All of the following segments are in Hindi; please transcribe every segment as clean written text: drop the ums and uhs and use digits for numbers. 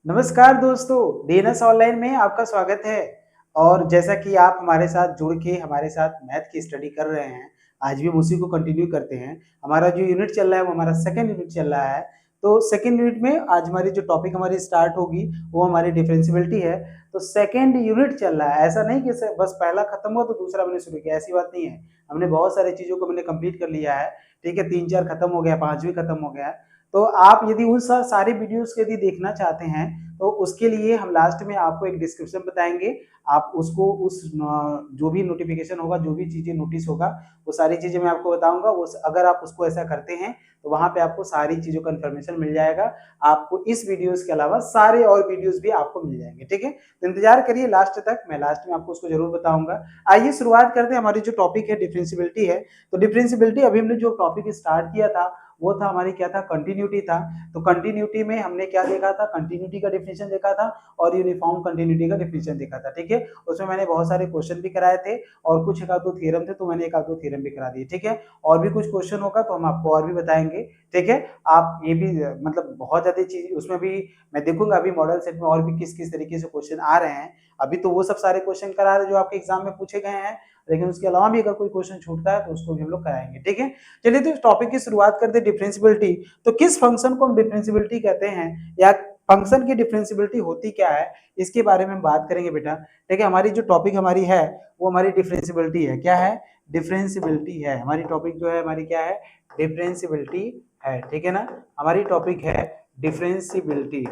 नमस्कार दोस्तों, डीएनएस ऑनलाइन में आपका स्वागत है। और जैसा कि आप हमारे साथ जुड़ के हमारे साथ मैथ की स्टडी कर रहे हैं, आज भी हम उसी को कंटिन्यू करते हैं। हमारा जो यूनिट चल रहा है वो हमारा सेकंड यूनिट चल रहा है। तो सेकंड यूनिट में आज हमारी जो टॉपिक हमारी स्टार्ट होगी वो हमारी डिफरेंशियबिलिटी है। तो सेकंड यूनिट चल रहा है, ऐसा नहीं कि बस पहला खत्म हुआ तो दूसरा मैंने शुरू किया, ऐसी बात नहीं है। हमने बहुत सारी चीजों को मैंने कंप्लीट कर लिया है। ठीक है, 3-4 खत्म हो गया, 5वीं खत्म हो गया। तो आप यदि उस सारे वीडियोस को यदि देखना चाहते हैं तो उसके लिए हम लास्ट में आपको एक डिस्क्रिप्शन बताएंगे। आप उसको उस जो भी नोटिफिकेशन होगा, जो भी चीजें नोटिस होगा, वो सारी चीजें मैं आपको बताऊंगा। उस अगर आप उसको ऐसा करते हैं तो वहां पे आपको सारी चीजों का इन्फॉर्मेशन मिल जाएगा। आपको इस वीडियोस के अलावा सारे और वीडियोस भी आपको मिल जाएंगे। ठीक है, तो इंतजार करिए लास्ट तक, मैं लास्ट में आपको उसको जरूर बताऊंगा। आइए शुरुआत करते हैं। हमारी जो टॉपिक है डिफरेंशियबिलिटी है। तो डिफरेंशियबिलिटी अभी हमने जो टॉपिक स्टार्ट किया था वो था हमारी क्या था, कंटिन्यूटी था। तो कंटिन्यूटी में हमने क्या देखा था, कंटिन्यूटी का डिफिनेशन देखा था और यूनिफॉर्म कंटिन्यूटी का डिफिनेशन देखा था। ठीक है, उसमें मैंने बहुत सारे क्वेश्चन भी कराए थे और कुछ एक आध दो थ्योरम थे, तो मैंने एक आध दो थ्योरम भी करा दिए। ठीक है, और भी कुछ क्वेश्चन होगा तो हम आपको और भी बताएंगे। ठीक है, आप ये भी मतलब बहुत ज्यादा चीज उसमें भी मैं देखूंगा अभी मॉडल सेट में और भी किस किस तरीके से क्वेश्चन आ रहे हैं। अभी तो वो सब सारे क्वेश्चन करा रहे जो आपके एग्जाम में पूछे गए हैं, लेकिन उसके अलावा भी अगर कोई क्वेश्चन छूटता है तो उसको भी हम लोग कराएंगे। ठीक है, चलिए तो टॉपिक की शुरुआत करते हैं डिफरेंशियबिलिटी। तो किस फंक्शन को हम डिफरेंशियबिलिटी कहते हैं या फंक्शन की डिफरेंशियबिलिटी होती क्या है, इसके बारे में हम बात करेंगे बेटा। ठीक है, हमारी जो टॉपिक हमारी है वो हमारी डिफरेंशियबिलिटी है। क्या है? डिफरेंशियबिलिटी है हमारी टॉपिक। जो है हमारी क्या है? डिफरेंशियबिलिटी है। ठीक है ना, हमारी टॉपिक है डिफरेंशियबिलिटी।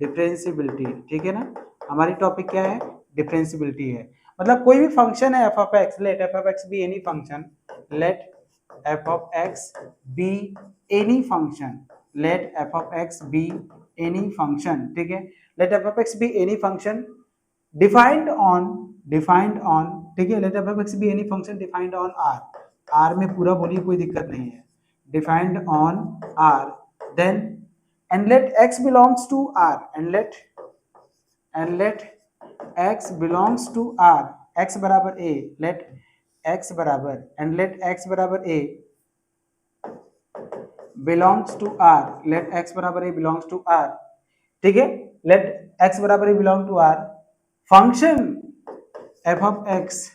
डिफरेंशियबिलिटी, ठीक है ना, हमारी टॉपिक क्या है? डिफरेंशियबिलिटी है। मतलब कोई भी फंक्शन है F of x, let f of x be any function, let f of x be any function, let f of x be any function। ठीक है, let f of x be any function defined on ठीक है, let f of x be any function defined on r में पूरा बोलिए, कोई दिक्कत नहीं है। defined on r, then and let x belongs to r and let x belongs to r, x बराबर a, let x बराबर and let x बराबर a belongs to r, let x बराबर a belongs to r। ठीक है, let x बराबर a belong to r, function f of x,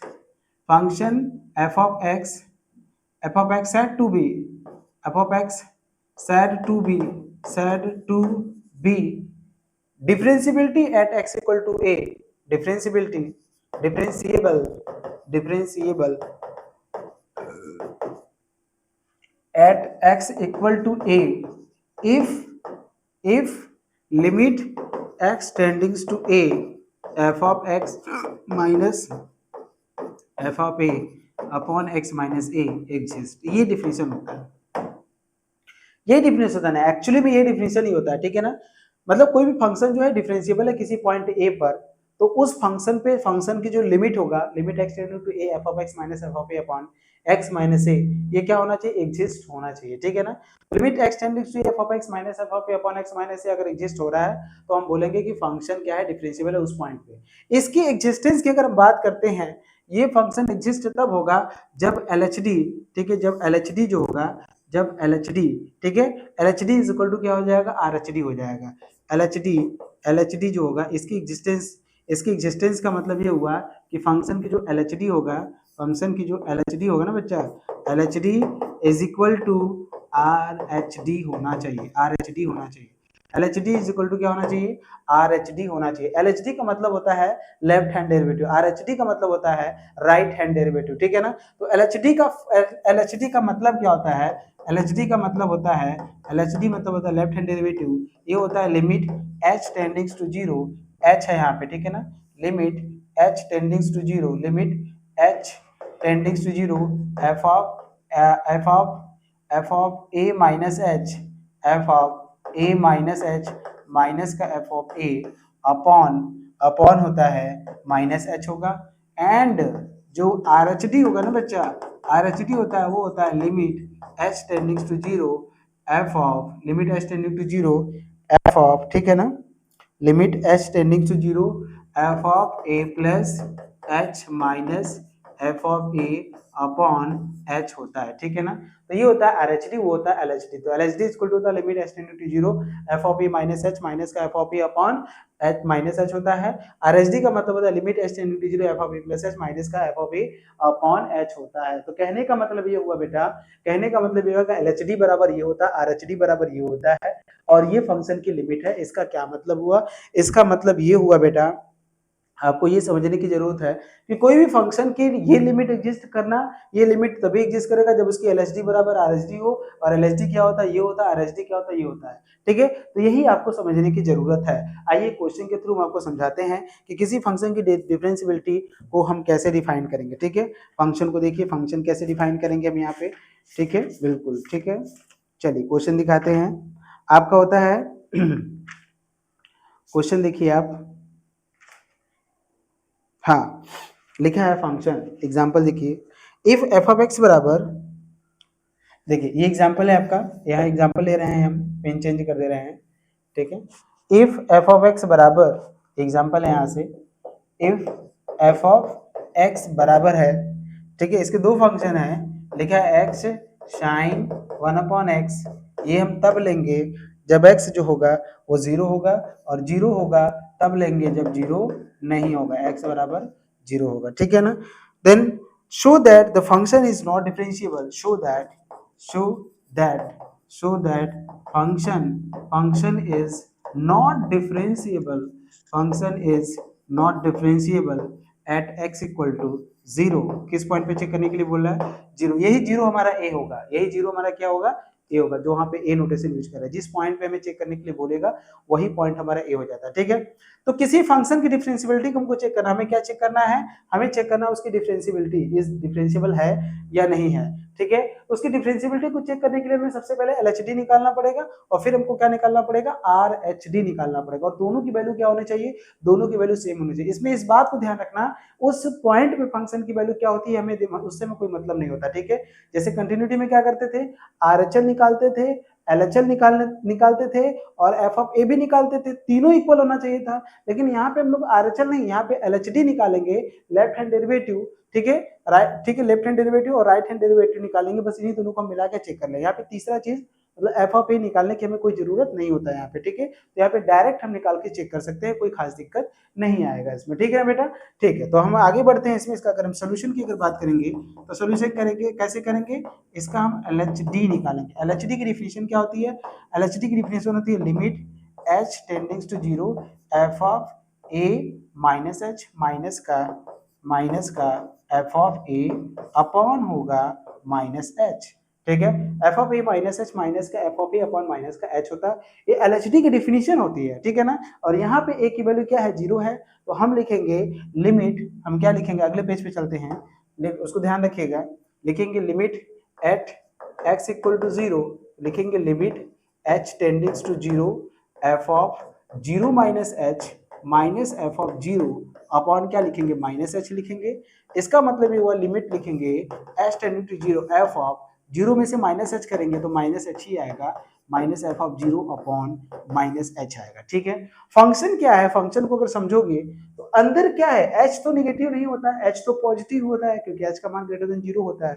function f of x, f of x said to be, f of x said to be, said to be differentiability at x equal to a, differentiability, differentiable at x equal to a if limit x tending to a f of x minus f of a upon x minus a exist. ये डिफिनेशन होता है, ये डिफिनेशन होता है। एक्चुअली में ये डिफिनेशन ही होता है। ठीक है ना, मतलब कोई भी फंक्शन जो है डिफरेंशिएबल है किसी पॉइंट a पर, तो उस फंक्शन पे फंक्शन की जो लिमिट होगा, limit x tending to a f of x minus f of a upon x minus a, ये क्या होना चाहिए? एग्जिस्ट होना चाहिए। ठीक है ना, limit x tending to f of x minus f of a upon x minus a अगर एग्जिस्ट हो रहा है तो हम बोलेंगे कि फंक्शन क्या है? डिफरेंशिएबल है उस पॉइंट पे। इसकी एग्जिस्टेंस की अगर हम बात करते हैं, ये फंक्शन एग्जिस्ट तब होगा जब LHD, ठीक है, जब LHD जो होगा, जब LHD, ठीक है, LHD इज इक्वल टू क्या हो जाएगा? RHD हो जाएगा। LHD जो होगा इसकी एग्जिस्टेंस का मतलब ये हुआ कि फंक्शन की जो LHD होगा, फंक्शन की जो LHD होगा ना बच्चा, LHD is equal to RHD होना चाहिए, RHD होना चाहिए। LHD इज इक्वल टू क्या होना चाहिए? RHD होना चाहिए। LHD का मतलब होता है लेफ्ट हैंड डेरिवेटिव, RHD का मतलब होता है राइट हैंड डेरिवेटिव। ठीक है ना, तो LHD का मतलब क्या होता है? LHD का मतलब होता है, LHD मतलब होता है लेफ्ट हैंड डेरिवेटिव। ये होता है limit h tendings to zero, h है यहाँ पे, ठीक है ना, limit h tendings to zero, limit h tendings to zero f of a minus h, f of a minus h, minus का f ऑफ a अपॉन होता है माइनस h होगा, एंड जो RHD होगा ना बच्चा, RHD होता है वो होता है limit h tendings to zero f of, limit h tending to zero f of, ठीक है ना, limit h tending to zero f of a plus h minus f of a upon H होता है, ठीक है ना। तो ये होता है आरएचडी, वो होता है एलएचडी। तो एलएचडी इक्वल टू होता है limit H tending to zero F of E minus H minus का F of E upon H minus H होता है। आरएचडी का मतलब होता है limit H tending to zero F of E plus H minus का F of E upon H होता है। तो कहने का मतलब ये हुआ बेटा, कहने का मतलब ये होगा एलएचडी बराबर ये होता है, आरएचडी बराबर ये होता है, और ये फंक्शन की लिमिट है। इसका क्या मतलब हुआ, इसका मतलब ये हुआ बेटा, आपको ये समझने की जरूरत है कि कोई भी फंक्शन की ये लिमिट एग्जिस्ट करना, ये लिमिट तभी एग्जिस्ट करेगा जब उसकी एलएचडी बराबर आरएचडी हो, और एलएचडी क्या होता है, ये होता है, आरएचडी क्या होता है, ये होता है, ठीक है। तो यही आपको समझने की जरूरत है। आइए क्वेश्चन के थ्रू हम आपको समझाते हैं कि किसी फंक्शन की डिफरेंशिएबिलिटी को हम कैसे डिफाइन करेंगे, ठीक है। फंक्शन को देखिए, फंक्शन कैसे डिफाइन करेंगे हम यहाँ पे, ठीक है, बिल्कुल ठीक है। चलिए क्वेश्चन दिखाते हैं। आपका होता है क्वेश्चन देखिए आप, हाँ लिखा है फंक्शन, एग्जाम्पल देखिए, इफ एफ ऑफ एक्स बराबर, देखिए ये एग्जाम्पल है आपका, यहाँ एग्जाम्पल ले रहे हैं हम, पेन चेंज कर दे रहे हैं, ठीक है। इफ एफ ऑफ एक्स बराबर, एग्जाम्पल है यहाँ से, इफ एफ ऑफ एक्स बराबर है, ठीक है, इसके दो फंक्शन है, लिखा है x sine one upon x, ये हम तब लेंगे जब x जो होगा वो 0 होगा, और 0 होगा तब लेंगे जब 0 नहीं होगा, x बराबर 0 होगा, ठीक है ना। Then show that the function is not differentiable, show that function is not differentiable at x equal to 0। किस पॉइंट पे चेक करने के लिए बोल रहा है, 0, यही 0 हमारा a होगा, यही 0 हमारा क्या होगा, ए होगा, जो वहां पे ए नोटेशन यूज कर रहा है, जिस पॉइंट पे हमें चेक करने के लिए बोलेगा वही पॉइंट हमारा ए हो जाता है, ठीक है। तो किसी फंक्शन की डिफरेंशिएबिलिटी को हमको चेक करना, हमें क्या चेक करना है, हमें चेक करना है उसकी डिफरेंशिएबिलिटी, इज डिफरेंशिएबल है या नहीं है, ठीक है। उसकी डिफरेंशिएबिलिटी को चेक करने के लिए हमें सबसे पहले एलएचडी निकालना पड़ेगा, और फिर हमको क्या निकालना पड़ेगा, आरएचडी निकालना पड़ेगा, और दोनों की वैल्यू क्या होनी चाहिए, दोनों की वैल्यू सेम होनी चाहिए। इसमें इस बात को ध्यान रखना, उस पॉइंट पे फंक्शन की वैल्यू क्या होती है हमें उससे में कोई मतलब नहीं होता, ठीक है। जैसे कंटिन्यूटी में क्या करते थे, आरएचएल निकालते थे, एलएचएल निकालते थे, और एफ ऑफ ए भी निकालते थे, तीनों इक्वल होना चाहिए था। लेकिन यहाँ पे हम लोग आरएचएल नहीं, यहाँ पे एलएचडी निकालेंगे, लेफ्ट हैंड डेरिवेटिव, ठीक है, राइट, ठीक है, लेफ्ट हैंड डेरिवेटिव और राइट हैंड डेरिवेटिव निकालेंगे, बस इन्हीं दोनों को मिला के चेक कर लें। यहाँ पे तीसरा चीज मतलब एफ ऑफ ए निकालने की हमें कोई जरूरत नहीं होता है यहाँ पे, ठीक है। तो यहाँ पे डायरेक्ट हम निकाल के चेक कर सकते हैं, कोई खास दिक्कत नहीं आएगा इसमें, ठीक है बेटा, ठीक है। तो हम आगे बढ़ते हैं इसमें, इसका अगर हम सोल्यूशन की अगर बात करेंगे तो सोल्यूशन करेंगे, कैसे करेंगे, इसका हम एलएचडी निकालेंगे। एलएचडी की डिफिनेशन क्या होती है, एलएचडी की डिफिनेशन होती है limit H tending to 0 F of A minus H minus का एफ ऑफ ए अपॉन होगा माइनस एच, ठीक है। F of A minus H minus का F of A upon minus का एच होता है, ये एलएचडी की डिफिनीशन होती है, ठीक है ना। और यहाँ पे ए की वैल्यू क्या है, 0 है, तो हम लिखेंगे लिमिट, हम क्या लिखेंगे, अगले पेज पे चलते हैं, उसको ध्यान रखिएगा, लिखेंगे limit at x equal to 0, लिखेंगे limit H tendings to 0 F of 0 minus H minus F of 0 upon क्या लिखेंगे, माइनस एच लिखेंगे। इसका मतलब ये हुआ लिमिट लिखेंगे h tending to 0 F of 0 में से माइनस एच करेंगे तो माइनस एच ही आएगा, minus F of 0 upon minus H आएगा, ठीक है। फंक्शन क्या है, फंक्शन को अगर समझोगे तो अंदर क्या है, एच तो निगेटिव नहीं होता है, एच तो पॉजिटिव होता है, क्योंकि एच का मान ग्रेटर देन 0 होता है,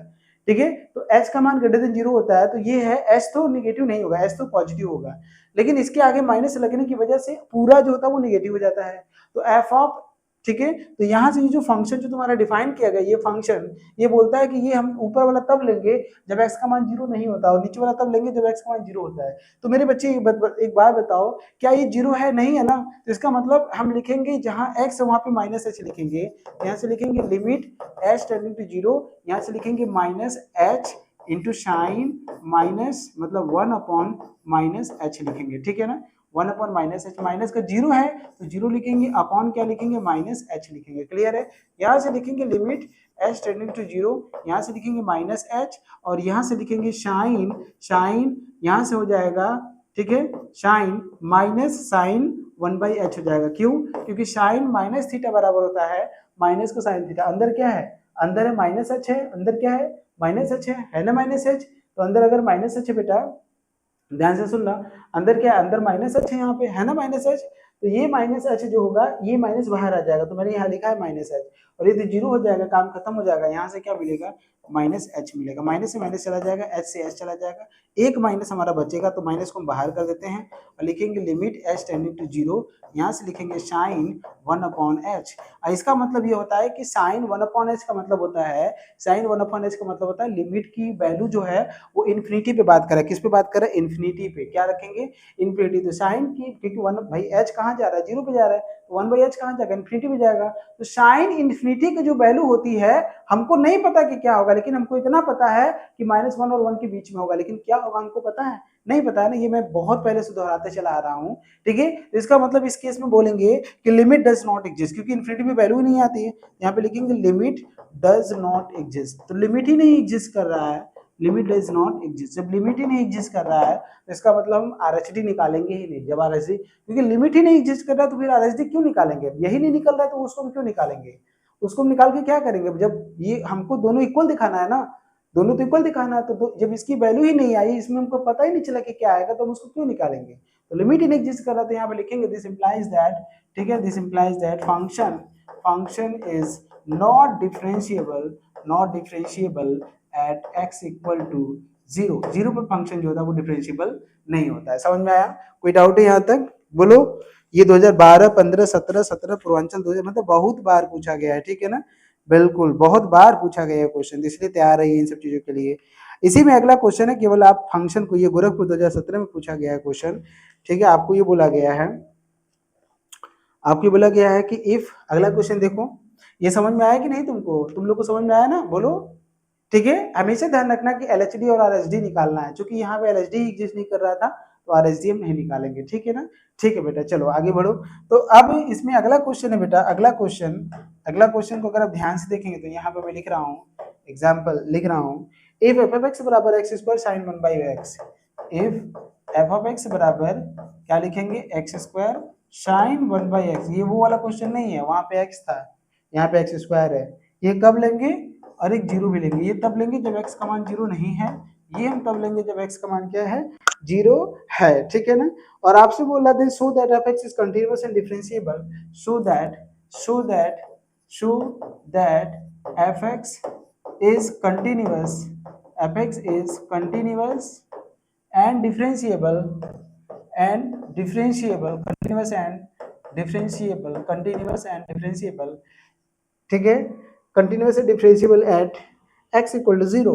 ठीक है। तो एच का मान ग्रेटर देन 0 होता है, तो ये है एच तो निगेटिव नहीं होगा, एच तो पॉजिटिव होगा, लेकिन इसके आगे माइनस लगने की वजह से पूरा जो होता है वो निगेटिव हो जाता है। तो एफ ऑफ, ठीक है, तो यहाँ से ये जो फंक्शन जो तुम्हारा डिफाइन किया गया, ये फंक्शन ये बोलता है कि ये हम ऊपर वाला तब लेंगे जब x का मान 0 नहीं होता, और नीचे वाला तब लेंगे जब x का मान 0 होता है। तो मेरे बच्चे एक बार बताओ, क्या ये 0 है, नहीं है ना, तो इसका मतलब हम लिखेंगे जहाँ x है वहां पे माइनस एच लिखेंगे, यहाँ से लिखेंगे लिमिट h टेंडिंग टू 0, यहाँ से लिखेंगे minus h into sine minus मतलब 1 अपॉन माइनस एच लिखेंगे, ठीक है ना, 1 अपॉन माइनस एच, माइनस का 0 है तो 0 लिखेंगे, अपॉन क्या लिखेंगे, माइनस एच लिखेंगे, क्लियर है। यहाँ से लिखेंगे लिमिट एच टेंडिंग टू 0, यहाँ से लिखेंगे माइनस एच, और यहाँ से लिखेंगे साइन यहाँ से हो जाएगा, ठीक है, साइन माइनस साइन 1/h हो जाएगा, क्यों, क्योंकि साइन माइनस थीटा बराबर होता है माइनस को साइन थीटा। अंदर क्या है, अंदर है माइनस एच है, अंदर क्या है, माइनस एच है ना, माइनस एच, तो अंदर अगर माइनस एच है बेटा, ध्यान से सुनना, अंदर क्या है, अंदर माइनस एच है, यहाँ पे है ना माइनस एच, तो ये माइनस एच जो होगा ये माइनस बाहर आ जाएगा, तो मैंने यहाँ लिखा है माइनस एच, और ये तो जीरो हो जाएगा, काम खत्म हो जाएगा। यहाँ से क्या मिलेगा, माइनस एच मिलेगा, माइनस से माइनस चला जाएगा, एच से एच चला जाएगा, एक माइनस हमारा बचेगा, तो माइनस को हम बाहर कर देते हैं और लिखेंगे limit H tending to zero, यहाँ से लिखेंगे साइन 1/h। इसका मतलब ये होता है कि साइन 1/h का मतलब होता है, साइन 1/h का मतलब होता है लिमिट की वैल्यू जो है वो इन्फिनिटी पे बात कर रहा है। किस पे बात कर रहा है, इन्फिनिटी पे। क्या रखेंगे, इन्फिनिटी। तो साइन की, क्योंकि वन भाई एच कहाँ जा रहा है, जीरो पे जा रहा है, तो 1/h कहाँ जाएगा, इन्फिनिटी पे जाएगा। तो साइन इन्फिनिटी की जो वैल्यू होती है हमको नहीं पता कि क्या होगा, लेकिन हमको इतना पता है कि -1 और 1 के बीच में होगा, लेकिन क्या होगा हमको पता है, नहीं पता है ना। ये मैं बहुत पहले से दोहराते चला आ रहा हूँ, ठीक है। तो इसका मतलब इस केस में बोलेंगे कि लिमिट डज नॉट एग्जिस्ट, क्योंकि इन्फिनिटी में वैल्यू ही नहीं आती है। यहाँ पे लिखेंगे लिमिट डज नॉट एग्जिस्ट, तो लिमिट ही नहीं एग्जिस्ट कर रहा है, लिमिट डज नॉट एग्जिस्ट। जब लिमिट ही नहीं एग्जिस्ट कर रहा है तो इसका मतलब हम आरएचडी निकालेंगे ही नहीं। जब आरएचडी, क्योंकि लिमिट ही नहीं एग्जिस्ट कर रहा है तो फिर आरएचडी क्यों निकालेंगे, यही नहीं निकल रहा है तो उसको हम क्यों निकालेंगे, उसको हम निकाल के क्या करेंगे। जब ये हमको दोनों इक्वल दिखाना है ना, दोनों तो इक्वल दिखाना है, तो जब इसकी वैल्यू ही नहीं आई, इसमें हमको पता ही नहीं चला कि क्या आएगा, तो हम उसको क्यों निकालेंगे। तो लिमिट ही नहीं एग्जिस्ट कर रहा, तो यहाँ पे लिखेंगे दिस इंप्लाइज दैट, ठीक है, this implies that function is not differentiable at x equal to 0, 0 पर फंक्शन जो होता है वो डिफरेंशिएबल नहीं होता है। समझ में आया, कोई डाउट है यहाँ तक, बोलो। ये 2012, 15, 17, 17 पूर्वांचल 2000 मतलब बहुत बार पूछा गया है, ठीक है ना, बिल्कुल बहुत बार पूछा गया है क्वेश्चन, इसलिए तैयार रहिए इन सब चीजों के लिए। इसी में अगला क्वेश्चन है, केवल आप फंक्शन को, ये गोरखपुर 2017 में पूछा गया है क्वेश्चन, ठीक है। आपको ये बोला गया है, आपको बोला गया है कि इफ, अगला क्वेश्चन देखो, ये समझ में आया कि नहीं तुमको, तुम लोग को समझ में आया ना, बोलो, ठीक है। हमेशा ध्यान रखना कि एलएचडी और आरएचडी निकालना है, क्योंकि यहाँ पे एलएचडी एग्जिस्ट नहीं कर रहा था तो आरएचडी हम नहीं निकालेंगे, ठीक है ना। ठीक है बेटा, चलो आगे बढ़ो। तो अब इसमें अगला क्वेश्चन है बेटा, अगला क्वेश्चन को अगर आप ध्यान से देखेंगे तो यहाँ पे मैं लिख रहा हूँ, एग्जाम्पल लिख रहा हूँ, इफ एफ ऑफ एक्स बराबर x square sine 1/x, if F of x बराबर क्या लिखेंगे, एक्स स्क्वायर साइन 1/x, ये वो वाला क्वेश्चन नहीं है, वहां पे x था, यहाँ पे एक्स स्क्वायर है। ये कब लेंगे, और एक जीरो भी लेंगे, ये तब लेंगे जब x का मान जीरो नहीं है, ये हम तब लेंगे जब x का मान क्या है, जीरो है, ठीक है ना। और आपसे बोल रहा था so that F x is continuous and differentiable, so that F x is continuous, F x is continuous and differentiable, continuous and differentiable, ठीक है, continuous and differentiable at x equal to 0,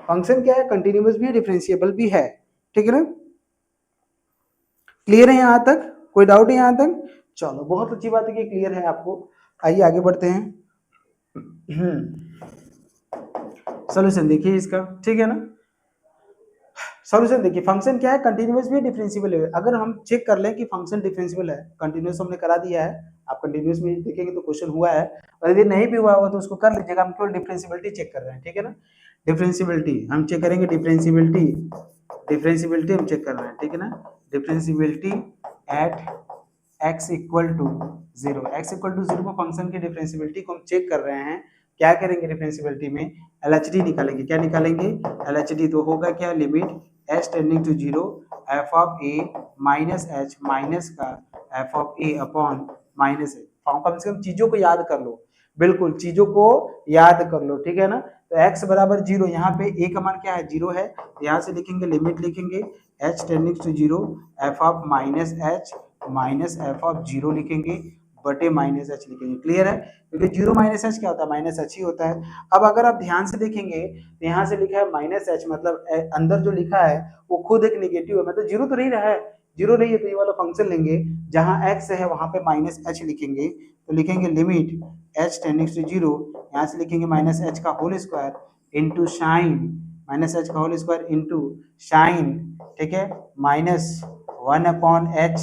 function क्या है, कंटिन्यूअस भी है, डिफरेंशिएबल भी है, ठीक है ना। क्लियर है यहाँ तक, कोई डाउट है यहाँ तक, चलो बहुत अच्छी बात है कि क्लियर है आपको। आइए आगे बढ़ते हैं। सॉल्यूशन देखिए इसका, ठीक है ना। सॉल्यूशन देखिए, फंक्शन क्या है, कंटिन्यूअस भी डिफरेंशिएबल है। अगर हम चेक कर लें कि फंक्शन डिफरेंशिएबल है, कंटिन्यूअस हमने करा दिया है, आप कंटिन्यूअस में देखेंगे तो क्वेश्चन हुआ है, और यदि नहीं भी हुआ तो उसको कर लीजिएगा, हम केवल डिफरेंशिएबिलिटी चेक कर रहे हैं, ठीक है ना। डिफरेंशिएबिलिटी हम चेक करेंगे, डिफरेंशिएबिलिटी हम चेक कर रहे हैं, ठीक है ना। Differentiability at x equal to 0, x equal to 0 पर फंक्शन की डिफरेंशिएबिलिटी को हम चेक कर रहे हैं। क्या करेंगे डिफरेंशिएबिलिटी में, एलएचडी निकालेंगे। क्या निकालेंगे, एलएचडी। तो होगा क्या, limit H tending to 0 F of A minus H minus का F of A upon minus H. कम से कम चीजों को याद कर लो, बिल्कुल चीजों को याद कर लो, ठीक है ना। तो x बराबर 0, यहाँ पे a का मान क्या है, 0 है, तो यहाँ से लिखेंगे लिमिट लिखेंगे h tending to 0 F of minus H minus F of 0 लिखेंगे बटे माइनस एच लिखेंगे। क्लियर है, क्योंकि 0 माइनस एच क्या होता है, माइनस एच ही होता है। अब अगर आप ध्यान से देखेंगे तो यहाँ से लिखा है माइनस एच, मतलब अंदर जो लिखा है वो खुद एक निगेटिव है, मतलब जीरो तो नहीं रहा है, जीरो नहीं है तो ये वाला फंक्शन लेंगे, जहाँ x है वहाँ पे माइनस एच लिखेंगे, तो लिखेंगे लिमिट h टेंडिंग टू 0, यहाँ से लिखेंगे माइनस एच का whole square into sine, minus h का होल स्क्वायर इंटू साइन, ठीक है, -1/h,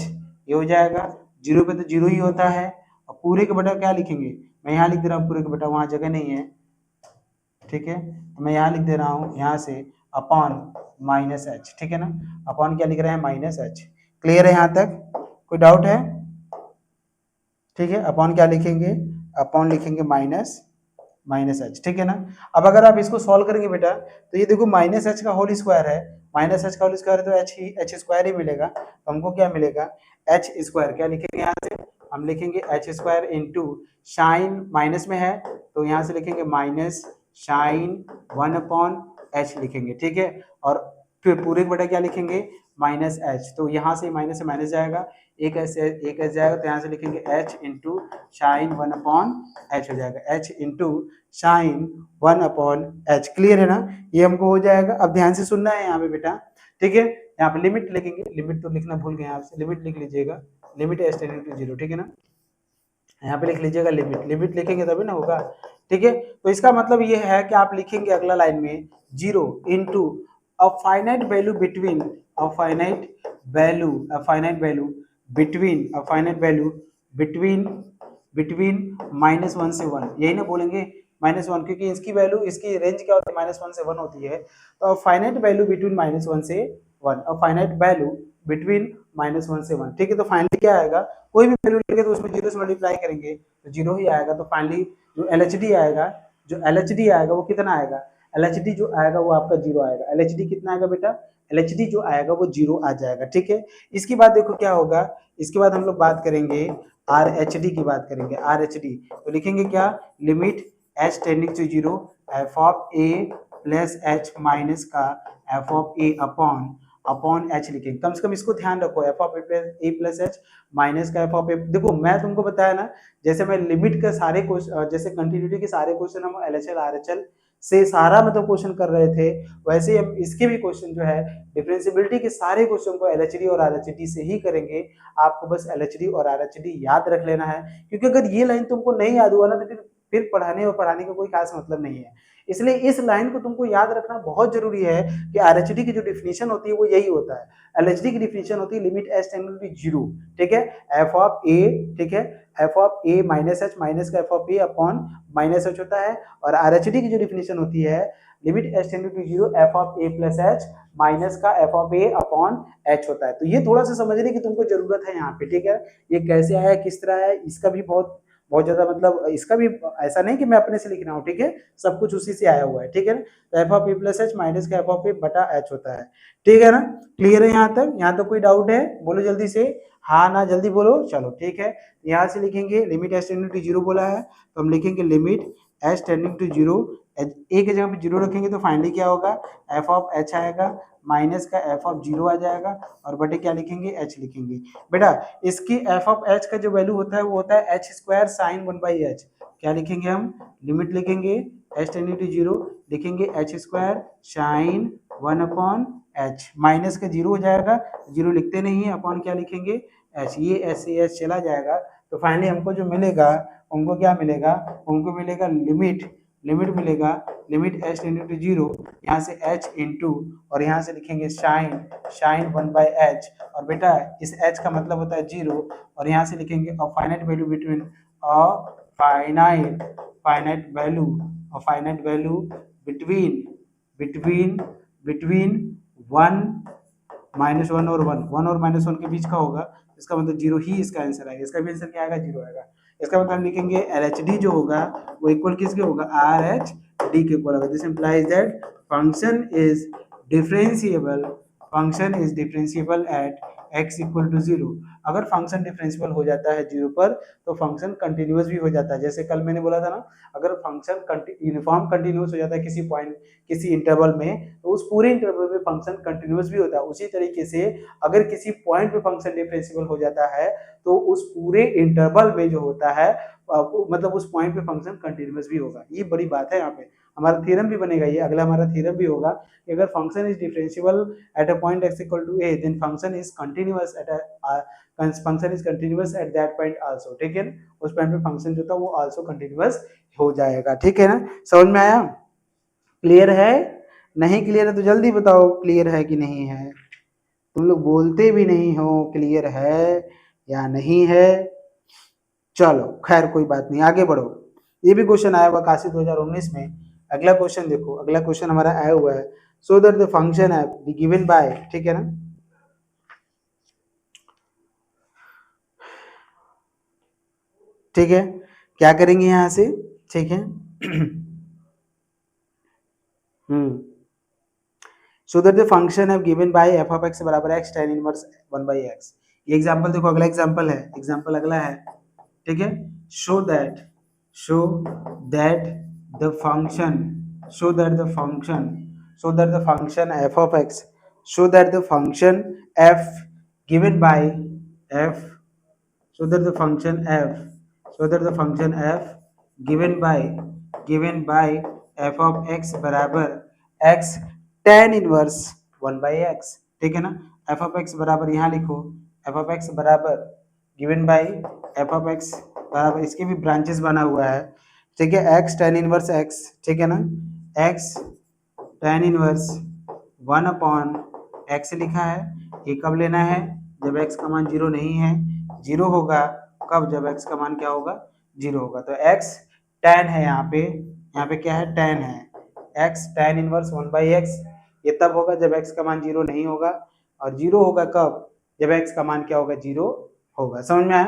ये हो जाएगा। 0 पे तो 0 ही होता है, और पूरे के बटा क्या लिखेंगे, मैं यहाँ लिख दे रहा हूँ पूरे के बटा, वहाँ जगह नहीं है, ठीक है, तो मैं यहाँ लिख दे रहा हूँ, यहाँ से अपॉन माइनस एच, ठीक है ना। अपॉन क्या लिख रहे हैं, माइनस एच। क्लियर है यहाँ तक, कोई डाउट है, ठीक है। अपॉन क्या लिखेंगे, अपॉन लिखेंगे माइनस एच, ठीक है ना। अब अगर आप इसको सॉल्व करेंगे बेटा, तो ये देखो माइनस एच का होल स्क्वायर है, माइनस एच का होल स्क्वायर तो एच स्क्वायर ही मिलेगा, तो हमको क्या मिलेगा एच स्क्वायर। क्या लिखेंगे यहाँ से हम लिखेंगे H square into sine minus में है तो यहाँ से लिखेंगे माइनस साइन 1/h लिखेंगे, ठीक है। और फिर पूरे बटा क्या लिखेंगे माइनस एच, तो यहाँ से माइनस से माइनस जाएगा, एक एच जाएगा तो यहाँ से लिखेंगे एच इंटू साइन 1/h हो जाएगा, H into sine 1/h। Clear है ना, ये हमको हो जाएगा। अब ध्यान से सुनना है यहाँ पे बेटा, ठीक है। यहाँ पे लिमिट लिखेंगे, लिमिट तो लिखना भूल गए आपसे, लिमिट लिख लीजिएगा, लिमिट एस टेंडिंग टू 0, ठीक है ना। यहाँ पे लिख लीजिएगा लिमिट, लिमिट लिखेंगे तभी ना होगा, ठीक है। तो इसका मतलब ये है कि आप लिखेंगे अगला लाइन में 0 into a finite value between a finite value a finite value between a finite value between between -1 से 1, यही ना बोलेंगे -1, क्योंकि इसकी वैल्यू इसकी रेंज क्या होती है -1 से 1 होती है। तो फाइनाइट वैल्यू बिटवीन -1 से 1 और फाइनाइट वैल्यू बिटवीन -1 से 1, ठीक है। तो फाइनली क्या आएगा, कोई भी वैल्यू लेंगे तो उसमें 0 से मल्टीप्लाई करेंगे तो 0 ही आएगा। तो फाइनली जो LHD आएगा, जो LHD आएगा वो कितना आएगा, LHD जो आएगा वो आपका 0 आएगा। LHD कितना आएगा बेटा, LHD जो आएगा वो 0 आ जाएगा, ठीक है। इसके बाद देखो क्या होगा, इसके बाद हम लोग बात करेंगे RHD की बात करेंगे। RHD तो लिखेंगे क्या, limit h tending to 0 f of a plus h minus का f of a upon h लिखेंगे। कम से कम इसको ध्यान रखो, f of a plus h minus का f ऑफ a। देखो मैं तुमको बताया ना, जैसे मैं लिमिट का सारे क्वेश्चन, जैसे कंटिन्यूटी के सारे क्वेश्चन हम LHL RHL से सारा मतलब क्वेश्चन कर रहे थे, वैसे हम इसके भी क्वेश्चन जो है डिफरेंशिएबिलिटी के सारे क्वेश्चन को LHD और RHD से ही करेंगे। आपको बस LHD और RHD याद रख लेना है, क्योंकि अगर ये लाइन तुमको नहीं याद हुआ ना तो फिर पढ़ाने का कोई खास मतलब नहीं है। इसलिए इस लाइन को तुमको याद रखना बहुत जरूरी है कि RHD की जो डिफिनीशन होती है वो यही होता है। LHD की डिफिनीशन होती है लिमिट h टेंडिंग टू 0, ठीक है, f ऑफ a, ठीक है, f of a minus h minus का f of a upon minus h होता है। और RHD की जो डिफिनीशन होती है limit h tending to 0 f of a plus h minus का f of a upon h होता है। तो ये थोड़ा सा समझने की तुमको जरूरत है यहाँ पे, ठीक है। ये कैसे आया, किस तरह है, इसका भी बहुत बहुत ज्यादा मतलब इसका भी ऐसा नहीं कि मैं अपने से लिख रहा हूँ, ठीक है, सब कुछ उसी से आया हुआ है, ठीक है। तो F of A plus H minus का एफ ऑफ ए बटा एच होता है, ठीक है ना। क्लियर है यहाँ तक, यहाँ तक कोई डाउट है, बोलो जल्दी से, हाँ ना जल्दी बोलो, चलो ठीक है। यहाँ से लिखेंगे लिमिट एच टेंडिंग टू 0 बोला है तो हम लिखेंगे लिमिट एच टेंडिंग टू 0, ए की जगह पे 0 रखेंगे तो फाइनली क्या होगा एफ ऑफ एच आएगा माइनस का एफ ऑफ 0 आ जाएगा और बटे क्या लिखेंगे एच लिखेंगे। बेटा इसकी एफ ऑफ एच का जो वैल्यू होता है वो होता है एच स्क्वायर साइन 1/h। क्या लिखेंगे हम, लिमिट लिखेंगे एच टेंडिंग टू 0, लिखेंगे H square sine 1/h, minus का 0 हो जाएगा, 0 लिखते नहीं है, अपॉन क्या लिखेंगे एच, ये एच से एच चला जाएगा। तो फाइनली हमको जो मिलेगा उनको क्या मिलेगा, उनको मिलेगा लिमिट मिलेगा लिमिट एच टेंडिंग टू 0, यहाँ से h इंटू और यहाँ से लिखेंगे साइन 1/h, और बेटा इस h का मतलब होता है 0 और यहाँ से लिखेंगे a finite value between a finite value between 1 -1 और 1 और -1 के बीच का होगा, इसका मतलब 0 ही इसका आंसर आएगा। इसका भी आंसर क्या आएगा, 0 आएगा। इसका मतलब हम लिखेंगे LHD जो होगा वो इक्वल किसके होगा, RHD के इक्वल होगा। This implies that function is differentiable at x equal to 0। अगर फंक्शन डिफरेंशिएबल हो जाता है 0 पर तो फंक्शन कंटिन्यूअस भी हो जाता है। जैसे कल मैंने बोला था ना, अगर फंक्शन यूनिफॉर्म कंटिन्यूअस हो जाता है किसी पॉइंट किसी इंटरवल में तो उस पूरे इंटरवल में फंक्शन कंटिन्यूअस भी होता है। उसी तरीके से अगर किसी पॉइंट पे फंक्शन डिफरेंशिएबल हो जाता है तो उस पूरे इंटरवल में जो होता है मतलब उस पॉइंट पे फंक्शन कंटिन्यूअस भी होगा। ये बड़ी बात है, यहाँ पे हमारा थ्योरम भी बनेगा, ये अगला हमारा थ्योरम भी होगा कि अगर function is differentiable at a point x equal to a then function is continuous at that point also, ठीक है। उस पॉइंट पे फंक्शन जो था वो आल्सो कंटिन्यूअस हो जाएगा, ठीक है ना। समझ में आया, क्लियर है, नहीं क्लियर है तो जल्दी बताओ क्लियर है कि नहीं है। तुम लोग बोलते भी नहीं हो क्लियर है या नहीं है। चलो खैर कोई बात नहीं, आगे बढ़ो। ये भी क्वेश्चन आया हुआ काशी 2019 में। अगला क्वेश्चन देखो, अगला क्वेश्चन हमारा आया हुआ है, सो दैट द फंक्शन है गिवन बाय, ठीक है ना। ठीक है, क्या करेंगे यहां से, ठीक है। सो दैट द फंक्शन है given by F of x बराबर एक्स tan इनवर्स 1/x। ये एग्जांपल देखो, अगला एग्जांपल है, एग्जांपल अगला है, ठीक है। Show that the function show that the function so that the function f of x so that the function f given by f so that the function f given by f of x बराबर x tan इनवर्स 1/x, ठीक है ना। f of x बराबर यहाँ लिखो, f of x बराबर given by f of x बराबर, इसके भी ब्रांचेस बना हुआ है, ठीक है, x tan इनवर्स x, ठीक है ना, x tan इनवर्स 1/x लिखा है। ये कब लेना है? जब x का मान 0 नहीं है, 0 होगा कब? जब x का मान क्या होगा? 0 होगा। तो x tan है, यहाँ पे क्या है? tan है, x tan इनवर्स 1/x। ये तब होगा जब x का मान 0 नहीं होगा, और 0 होगा कब? जब x का मान क्या होगा? 0 होगा। समझ में आया?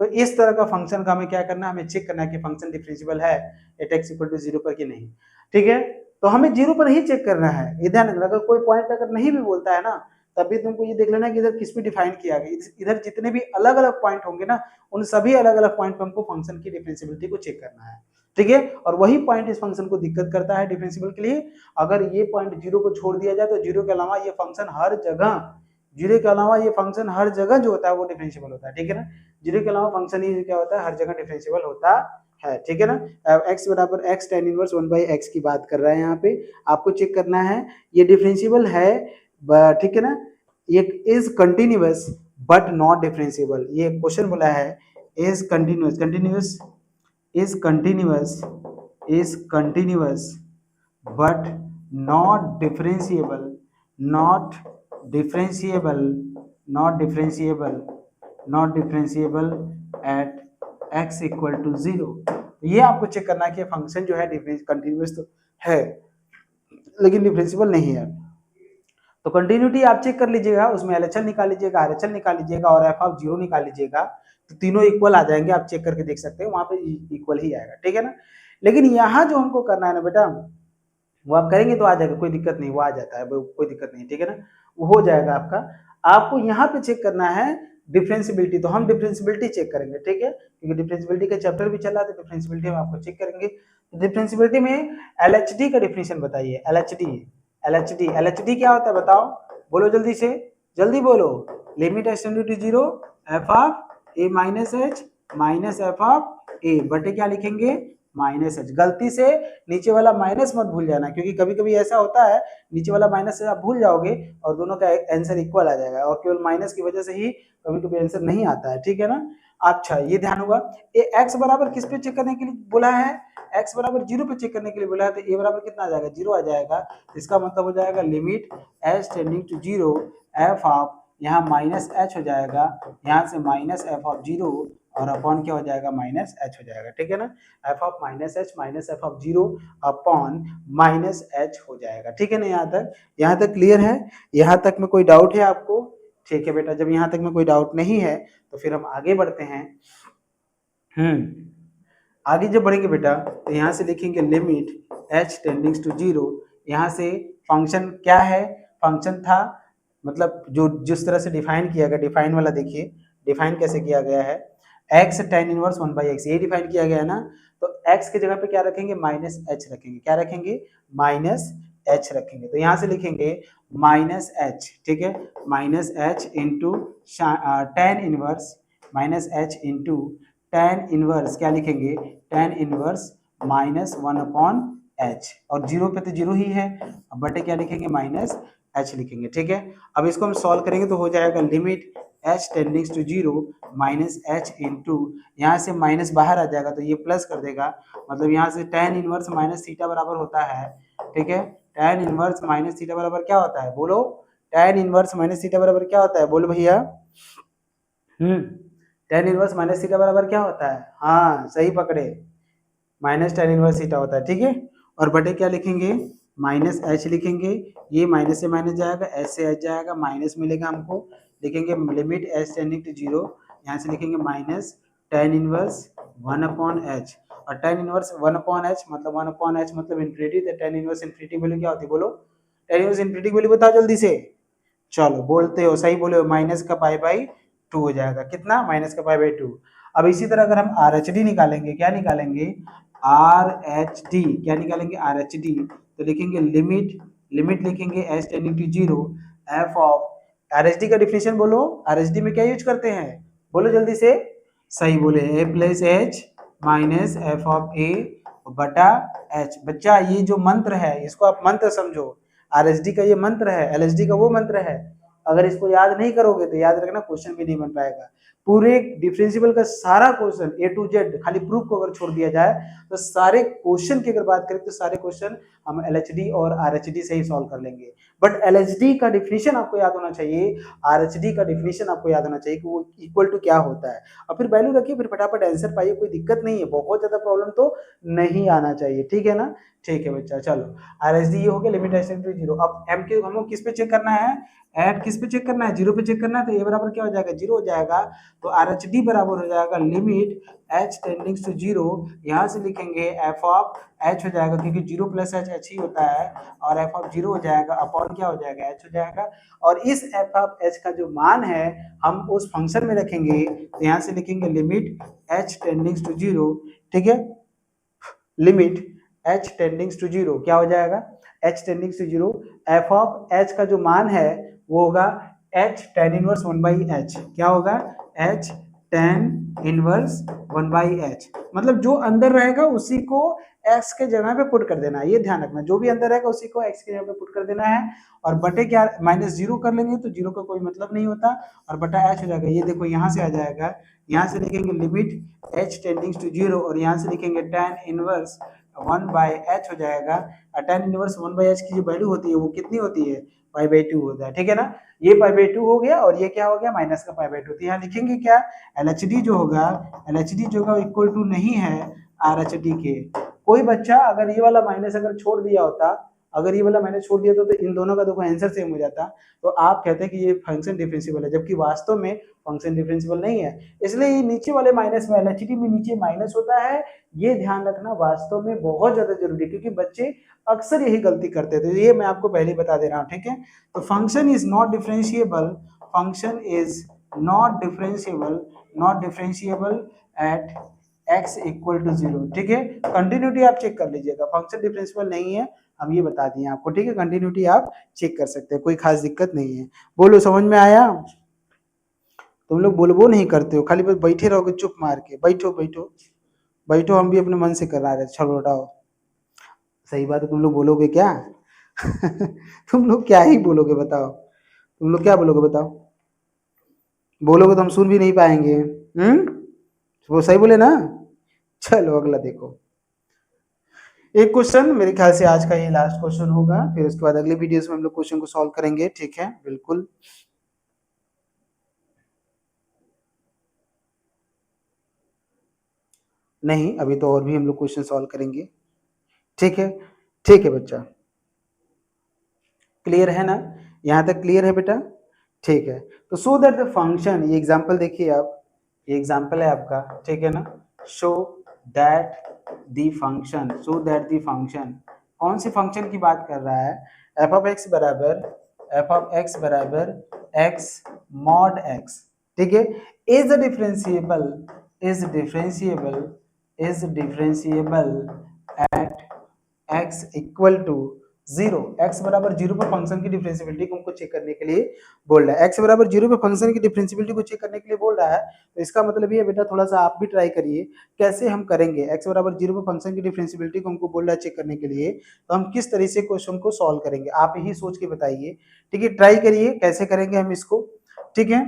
तो इस तरह का फंक्शन का हमें क्या करना है? हमें चेक करना है कि फंक्शन डिफरेंशिएबल है एट x इक्वल टू 0 पर कि नहीं, ठीक है। तो हमें 0 पर ही चेक करना है। ये ध्यान रखना, अगर कोई पॉइंट अगर नहीं भी बोलता है ना, तब भी तुमको ये देख लेना कि इधर किस पे डिफाइन किया गया। इधर जितने भी अलग अलग पॉइंट होंगे ना, उन सभी अलग अलग पॉइंट पे हमको फंक्शन की डिफरेंशिएबिलिटी को चेक करना है, ठीक है। और वही पॉइंट इस फंक्शन को दिक्कत करता है डिफरेंशिएबल के लिए। अगर ये पॉइंट 0 को छोड़ दिया जाए तो 0 के अलावा ये फंक्शन हर जगह, 0 के अलावा ये फंक्शन हर जगह जो होता है वो डिफरेंशिएबल होता है, ठीक है ना। 0 के अलावा फंक्शन ही क्या होता है? हर जगह डिफरेंशिएबल होता है, ठीक है ना। x बराबर x tan इनवर्स 1/x की बात कर रहा है यहाँ पे, आपको चेक करना है ये डिफरेंशिएबल है, ठीक है ना। ये is continuous but not differentiable, ये क्वेश्चन बोला है, is continuous but not differentiable at x equal to 0। ये आपको चेक करना है कि फंक्शन जो है कंटिन्यूअस तो है लेकिन डिफरेंशिएबल नहीं है। तो कंटिन्यूटी आप चेक कर लीजिएगा, उसमें LHL निकाल लीजिएगा, RHL निकाल लीजिएगा और f ऑफ 0 निकाल लीजिएगा, तो तीनों इक्वल आ जाएंगे। आप चेक करके देख सकते हैं, वहां पे इक्वल ही आएगा, ठीक है ना। लेकिन यहाँ जो हमको करना है ना बेटा, वो आप करेंगे तो आ जाएगा, कोई दिक्कत नहीं, वो आ जाता है, कोई दिक्कत नहीं, ठीक है ना, वो हो जाएगा आपका। आपको यहाँ पे चेक करना है डिफरेंशिएबिलिटी, तो हम डिफरेंशिएबिलिटी चेक करेंगे, ठीक है, क्योंकि डिफरेंशिएबिलिटी का चैप्टर भी चल रहा है, तो डिफरेंशिएबिलिटी हम आपको चेक करेंगे। डिफरेंशिएबिलिटी में LHD का डिफिनेशन बताइए। LHD क्या होता है बताओ, बोलो जल्दी से, जल्दी बोलो। Limit x tend to 0 f of a minus h minus f of a बटे क्या लिखेंगे? Minus h। गलती से नीचे वाला माइनस मत भूल जाना, क्योंकि कभी कभी ऐसा होता है नीचे वाला माइनस से आप भूल जाओगे और दोनों का आंसर इक्वल आ जाएगा, और केवल माइनस की वजह से ही कभी कभी आंसर नहीं आता है, ठीक है ना। अच्छा, ये ध्यान होगा। ये x बराबर किस पे चेक करने के लिए बोला है? x बराबर 0 पे चेक करने के लिए बोला है, तो a बराबर कितना आ जाएगा? 0 आ जाएगा। इसका मतलब हो जाएगा limit h tending to 0 f of, यहाँ माइनस h हो जाएगा, यहाँ से माइनस f ऑफ 0 और अपॉन क्या हो जाएगा? माइनस h हो जाएगा, ठीक है ना। f of minus h minus f of 0 upon minus h हो जाएगा, ठीक है ना। यहाँ तक क्लियर है? यहाँ तक में कोई डाउट है आपको? ठीक है बेटा, जब यहाँ तक में कोई डाउट नहीं है तो फिर हम आगे बढ़ते हैं। आगे जब बढ़ेंगे बेटा तो यहाँ से लिखेंगे लिमिट h टेंडिंग्स टू 0। यहाँ से फंक्शन क्या है? फंक्शन था, मतलब जो जिस तरह से डिफाइन किया गया, डिफाइन वाला देखिए, डिफाइन कैसे किया गया है, x tan इनवर्स 1/x, ये डिफाइन किया गया है ना। तो x की जगह पे क्या रखेंगे? माइनस h रखेंगे। क्या रखेंगे? माइनस h रखेंगे। तो यहाँ से लिखेंगे माइनस h, ठीक है, minus h into tan inverse, minus h into tan inverse, क्या लिखेंगे? tan इनवर्स माइनस 1/h, और 0 पे तो 0 ही है, अब बटे क्या लिखेंगे? माइनस h लिखेंगे, ठीक है। अब इसको हम सॉल्व करेंगे तो हो जाएगा limit h tendings to 0 minus h into, यहाँ से माइनस बाहर आ जाएगा तो ये प्लस कर देगा, मतलब यहाँ से tan इनवर्स माइनस थीटा बराबर होता है, ठीक है। tan इनवर्स माइनस थीटा बराबर क्या होता है? बोलो, tan इनवर्स माइनस थीटा बराबर क्या होता है? बोलो भैया। tan इनवर्स माइनस थीटा बराबर क्या होता है? हाँ सही पकड़े, माइनस tan इनवर्स थीटा होता है, ठीक है। और बटे क्या लिखेंगे? माइनस h लिखेंगे, ये माइनस से माइनस जाएगा, h से h जाएगा, माइनस मिलेगा हमको, लिखेंगे लिमिट h टेंडिंग टू 0, यहाँ से लिखेंगे माइनस tan इनवर्स 1/h, और tan इनवर्स 1/h मतलब 1/h मतलब इन्फिनिटी, तो tan इनवर्स इन्फिनिटी वैल्यू क्या होती है? बोलो, टेन इनवर्स इन्फिनिटी की वैल्यू बताओ जल्दी से। चलो बोलते हो, सही बोले हो, माइनस का पाई बाई 2 हो जाएगा। कितना? माइनस का पाई बाई 2। अब इसी तरह अगर हम आर एच डी निकालेंगे, क्या निकालेंगे? आर एच डी, क्या निकालेंगे? R H D. तो लिखेंगे लिमिट, लिमिट लिखेंगे h tending to zero F of, R H D का डिफिनेशन बोलो, आर एच डी में क्या यूज करते हैं, बोलो जल्दी से। सही बोले, A plus H minus F of A बटा एच। बच्चा ये जो मंत्र है इसको आप मंत्र समझो, आरएसडी का ये मंत्र है, एलएसडी का वो मंत्र है। अगर इसको याद नहीं करोगे तो याद रखना क्वेश्चन भी नहीं बन पाएगा। पूरे डिफरेंशियल का सारा क्वेश्चन ए टू जेड, खाली प्रूफ को अगर छोड़ दिया जाए तो सारे क्वेश्चन की अगर बात करें तो सारे क्वेश्चन हम एलएचडी और आरएचडी से ही सॉल्व कर लेंगे। बट एलएचडी का डिफिनेशन आपको याद होना चाहिए, आरएचडी का डिफिनेशन आपको याद होना चाहिए कि वो इक्वल टू क्या होता है, और फिर वैल्यू रखिए, फिर फटाफट आंसर पाइए, कोई दिक्कत नहीं है, बहुत ज्यादा प्रॉब्लम तो नहीं आना चाहिए। ठीक है ना? ठीक है बच्चा, चलो आर एच डी ये हो गया, limit H tending to zero. अब एम के हमको किस पे चेक करना है? एट किस पे चेक करना है? जीरो पे चेक करना है। तो ए बराबर क्या हो जाएगा? जीरो हो जाएगा। तो आर एच डी बराबर हो जाएगा limit H tending to zero, यहाँ से लिखेंगे एफ ऑफ एच हो जाएगा, क्योंकि जीरो प्लस एच एच ही होता है, और एफ ऑफ जीरो हो जाएगा अपॉन क्या हो जाएगा? एच हो जाएगा। और इस एफ ऑफ एच का जो मान है हम उस फंक्शन में रखेंगे, तो यहाँ से लिखेंगे limit H tending to zero. ठीक है, limit H tending to zero क्या हो जाएगा? H tending to zero, F of h का जो मान है वो होगा h tan inverse one by h. क्या होगा? H tan inverse one by h. मतलब जो अंदर रहेगा उसी को एक्स के जगह पे पुट कर देना है, ये ध्यान रखना, जो भी अंदर रहेगा उसी को एक्स के जगह पे पुट कर देना है। और बटे क्या? माइनस जीरो कर लेंगे तो जीरो का कोई मतलब नहीं होता, और बटा एच हो जाएगा। ये देखो यहाँ से आ जाएगा, यहाँ से लिखेंगे limit H tending to zero, और यहाँ से लिखेंगे tan inverse one by h हो जाएगा। Tan inverse one by h की जो वैल्यू होती है वो कितनी होती है? पाई बाई 2 होता है। ठीक है ना? ये पाई बाई 2 हो गया, और ये क्या हो गया? माइनस का पाई बाई 2। तो यहाँ लिखेंगे क्या? एलएचडी जो होगा, एलएचडी जो होगा इक्वल टू नहीं है आरएचडी के। कोई बच्चा अगर ये वाला माइनस अगर छोड़ दिया होता, अगर ये वाला माइनस छोड़ दिया तो इन दोनों का देखो आंसर सेम हो जाता, तो आप कहते हैं कि ये फंक्शन डिफरेंशिएबल है, जबकि वास्तव में फंक्शन डिफरेंशिएबल नहीं है। इसलिए ये नीचे वाले माइनस में, एलएचडी में नीचे माइनस होता है, ये ध्यान रखना वास्तव में बहुत ज्यादा जरूरी है, क्योंकि बच्चे अक्सर यही गलती करते थे। ये मैं आपको पहले बता दे रहा हूँ। ठीक है, तो function is not differentiable, function is not differentiable, not differentiable at x equal to zero. ठीक है, कंटिन्यूटी आप चेक कर लीजिएगा, फंक्शन डिफरेंशिएबल नहीं है, हम ये बता दिए आपको। ठीक है, कंटिन्यूटी आप चेक कर सकते हैं, कोई खास दिक्कत नहीं है। बोलो, समझ में आया? तुम लोग बोलबो नहीं करते हो, खाली बस बैठे रहोगे चुप मार के। बैठो बैठो बैठो, हम भी अपने मन से करा रहे। चलो उठाओ, सही बात है, तुम लोग बोलोगे क्या? तुम लोग क्या ही बोलोगे बताओ, तुम लोग क्या बोलोगे बताओ? बोलोगे तो हम सुन भी नहीं पाएंगे। वो सही बोले ना? चलो अगला देखो, एक क्वेश्चन, मेरे ख्याल से आज का ये लास्ट क्वेश्चन होगा, फिर उसके बाद अगले वीडियोस में हम लोग क्वेश्चन को सॉल्व करेंगे। ठीक है, बिल्कुल। नहीं, अभी तो और भी हम लोग क्वेश्चन सॉल्व करेंगे। ठीक है, ठीक है बच्चा, क्लियर है ना? यहाँ तक क्लियर है बेटा? ठीक है, तो सो दैट द फंक्शन, ये एग्जांपल देखिए आप, ये एग्जांपल है आपका। ठीक है ना? Show that the function, show that the function, कौन सी फंक्शन की बात कर रहा है? एफ ऑफ एक्स बराबर, एफ ऑफ एक्स बराबर एक्स मॉड एक्स। ठीक है, is differentiable, is differentiable, is differentiable at x equal to zero. X बराबर जीरो पर फंक्शन की डिफरेंशिएबिलिटी को हमको चेक करने के लिए बोल रहा है। एक्स बराबर जीरो पे फंक्शन की डिफरेंशिएबिलिटी को चेक करने के लिए बोल रहा है, तो इसका मतलब ये बेटा, थोड़ा सा आप भी ट्राई करिए कैसे हम करेंगे। एक्स बराबर जीरो पे फंक्शन की डिफरेंशिएबिलिटी को हमको बोल रहा है चेक करने के लिए, तो हम किस तरह से क्वेश्चन को सॉल्व करेंगे, आप यही सोच के बताइए। ठीक है, ट्राई करिए कैसे करेंगे हम इसको। ठीक है,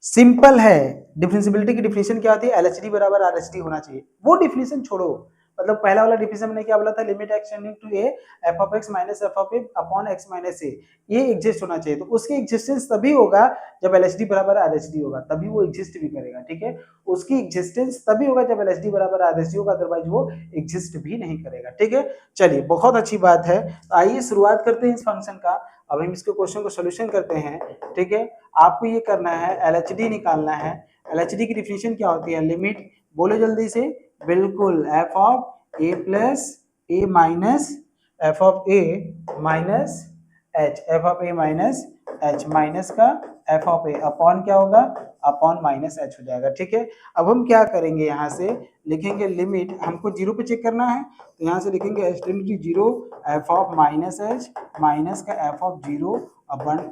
सिंपल है। डिफरेंशिएबिलिटी की डिफिनेशन क्या होती है? एलएचडी बराबर आरएचडी होना चाहिए। वो डिफिनेशन छोड़ो, मतलब पहला वाला डिफिनेशन मैंने क्या बोला था? Limit X tending to A F of X minus F of A upon X minus A, ये एग्जिस्ट होना चाहिए। तो उसकी एग्जिस्टेंस तभी होगा जब एलएचडी बराबर आरएचडी होगा, तभी वो एग्जिस्ट भी करेगा। ठीक है, उसकी एग्जिस्टेंस तभी होगा जब एलएचडी बराबर आरएचडी होगा, अदरवाइज वो एग्जिस्ट भी नहीं करेगा। ठीक है, चलिए बहुत अच्छी बात है। तो आइए शुरुआत करते हैं इस फंक्शन का। अब हम इसके क्वेश्चन को सोल्यूशन करते हैं। ठीक है, आपको ये करना है, एलएचडी निकालना है। एलएचडी की डिफिनेशन क्या होती है? लिमिट, बोलो जल्दी से। बिल्कुल, F of A plus A minus F of A minus H, f of A minus H, minus का एफ ऑफ ए अपॉन क्या होगा, अपॉन माइनस एच हो जाएगा। ठीक है, अब हम क्या करेंगे, यहाँ से लिखेंगे लिमिट, हमको जीरो पे चेक करना है, तो यहाँ से लिखेंगे H tend to zero F of minus H minus का F of zero upon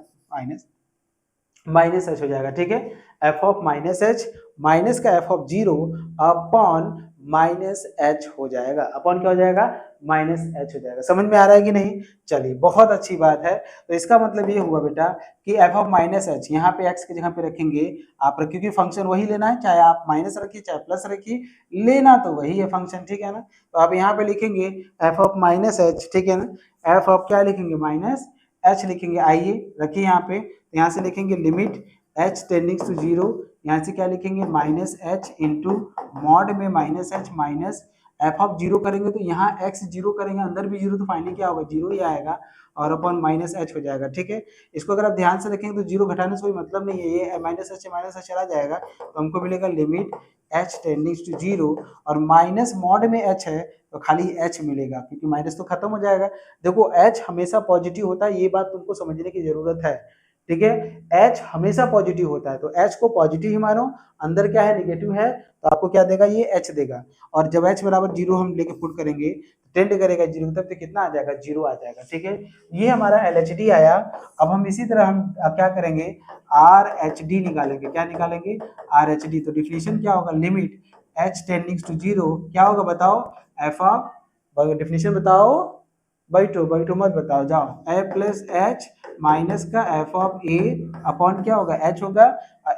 minus H हो जाएगा। ठीक है, F of minus H minus का F of zero upon minus H हो जाएगा, अपॉन क्या हो जाएगा, माइनस एच हो जाएगा। समझ में आ रहा है कि नहीं? चलिए, बहुत अच्छी बात है। तो इसका मतलब ये हुआ बेटा कि एफ ऑफ माइनस एच यहाँ पे एक्स की जगह पे रखेंगे आप, क्योंकि फंक्शन वही लेना है, चाहे आप माइनस रखिए चाहे प्लस रखिए, लेना तो वही है फंक्शन। ठीक है ना, तो आप यहाँ पे लिखेंगे एफ ऑफ माइनस एच, ठीक है ना, एफ ऑफ क्या लिखेंगे, माइनस एच लिखेंगे। आइए रखिए यहाँ पे, यहाँ से लिखेंगे limit H tending to zero, यहाँ से क्या लिखेंगे माइनस एच इंटू मॉड में minus H minus F of zero करेंगे तो यहाँ एक्स जीरो करेंगे, अंदर भी जीरो, तो फाइनली क्या होगा, जीरो ही आएगा और अपॉन माइनस एच हो जाएगा। ठीक है, इसको अगर आप ध्यान से देखेंगे तो जीरो घटाने से कोई मतलब नहीं है, ये माइनस एच चला जाएगा, तो हमको मिलेगा limit H tending to zero, और माइनस मॉड में एच है तो खाली एच मिलेगा, क्योंकि माइनस तो खत्म हो जाएगा। देखो एच हमेशा पॉजिटिव होता है, ये बात तुमको समझने की जरूरत है। ठीक है, एच हमेशा पॉजिटिव होता है, तो एच को पॉजिटिव ही मानो, अंदर क्या है, नेगेटिव है, तो आपको क्या देगा, ये एच देगा। और जब एच बराबर जीरो हम लेके पुट करेंगे, टेंड करेगा जीरो तब तो कितना आ जाएगा, जीरो आ जाएगा। ठीक है, ये हमारा एलएचडी आया। अब हम इसी तरह हम क्या करेंगे, आर एच डी निकालेंगे। क्या निकालेंगे, आर एच डी। तो डिफिनेशन क्या होगा, limit H tending to zero क्या होगा बताओ, एफ ऑफ, डिफिनेशन बताओ, बैठो बैठो मत बताओ, जाओ, ए प्लस एच माइनस का एफ ऑफ ए अपॉन क्या होगा, एच होगा।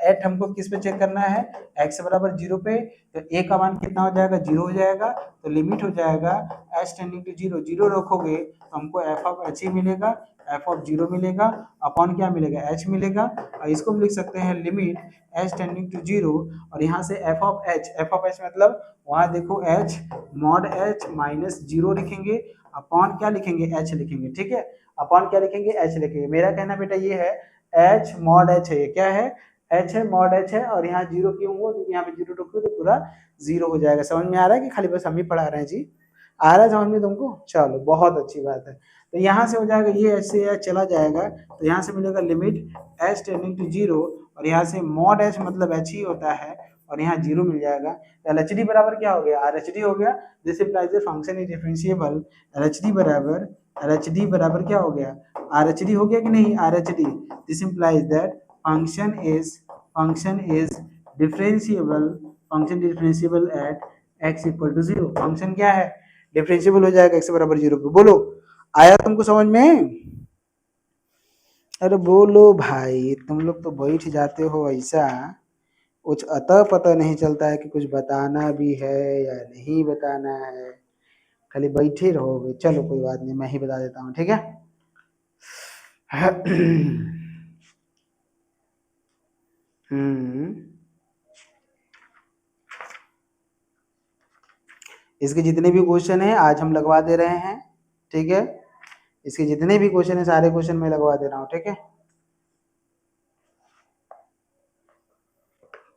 एच हमको किस पे चेक करना है, एक्स बराबर जीरो पे, तो ए का मान कितना हो जाएगा, जीरो हो जाएगा, तो लिमिट हो जाएगा h tending to zero, zero रखोगे तो हमको एफ ऑफ एच ही मिलेगा, एफ ऑफ जीरो मिलेगा, अपॉन क्या मिलेगा, एच मिलेगा। और इसको हम लिख सकते हैं limit H tending to zero, और यहाँ से f of h, f of h मतलब वहाँ देखो h mod h minus zero लिखेंगे, अपॉन क्या लिखेंगे, एच लिखेंगे। ठीक है, अपॉन क्या लिखेंगे, एच लिखेंगे। मेरा कहना बेटा ये है, एच मॉड एच है, ये क्या है, एच है, मॉड एच है, और यहाँ जीरो क्यों हुआ, क्योंकि यहाँ पे जीरो रखो तो पूरा जीरो हो जाएगा। समझ में आ रहा है कि खाली बस हम ही पढ़ा रहे हैं जी, आ रहा है समझ में तुमको? चलो बहुत अच्छी बात है। तो यहाँ से हो जाएगा ये एच से एच चला जाएगा, तो यहाँ से मिलेगा limit H tending to zero, और यहाँ से मॉड एच मतलब एच ही होता है, और यहाँ जीरो मिल जाएगा। एल एच डी बराबर क्या हो गया, आर एच डी हो गया। This implies the function is differentiable. L H D बराबर क्या हो गया, आर एच डी हो गया कि नहीं, R H D. This implies that function is differentiable at x equal to zero. Function क्या है, डिफरेंशिएबल हो जाएगा एक्स बराबर जीरो पे। बोलो, आया तुमको समझ में? अरे बोलो भाई, तुम लोग तो बैठ जाते हो ऐसा, कुछ अता पता नहीं चलता है कि कुछ बताना भी है या नहीं बताना है, खाली बैठे रहोगे। चलो कोई बात नहीं, मैं ही बता देता हूँ, ठीक है। इसके जितने भी क्वेश्चन हैं आज हम लगवा दे रहे हैं, ठीक है। इसके जितने भी क्वेश्चन हैं सारे क्वेश्चन मैं लगवा दे रहा हूँ, ठीक है।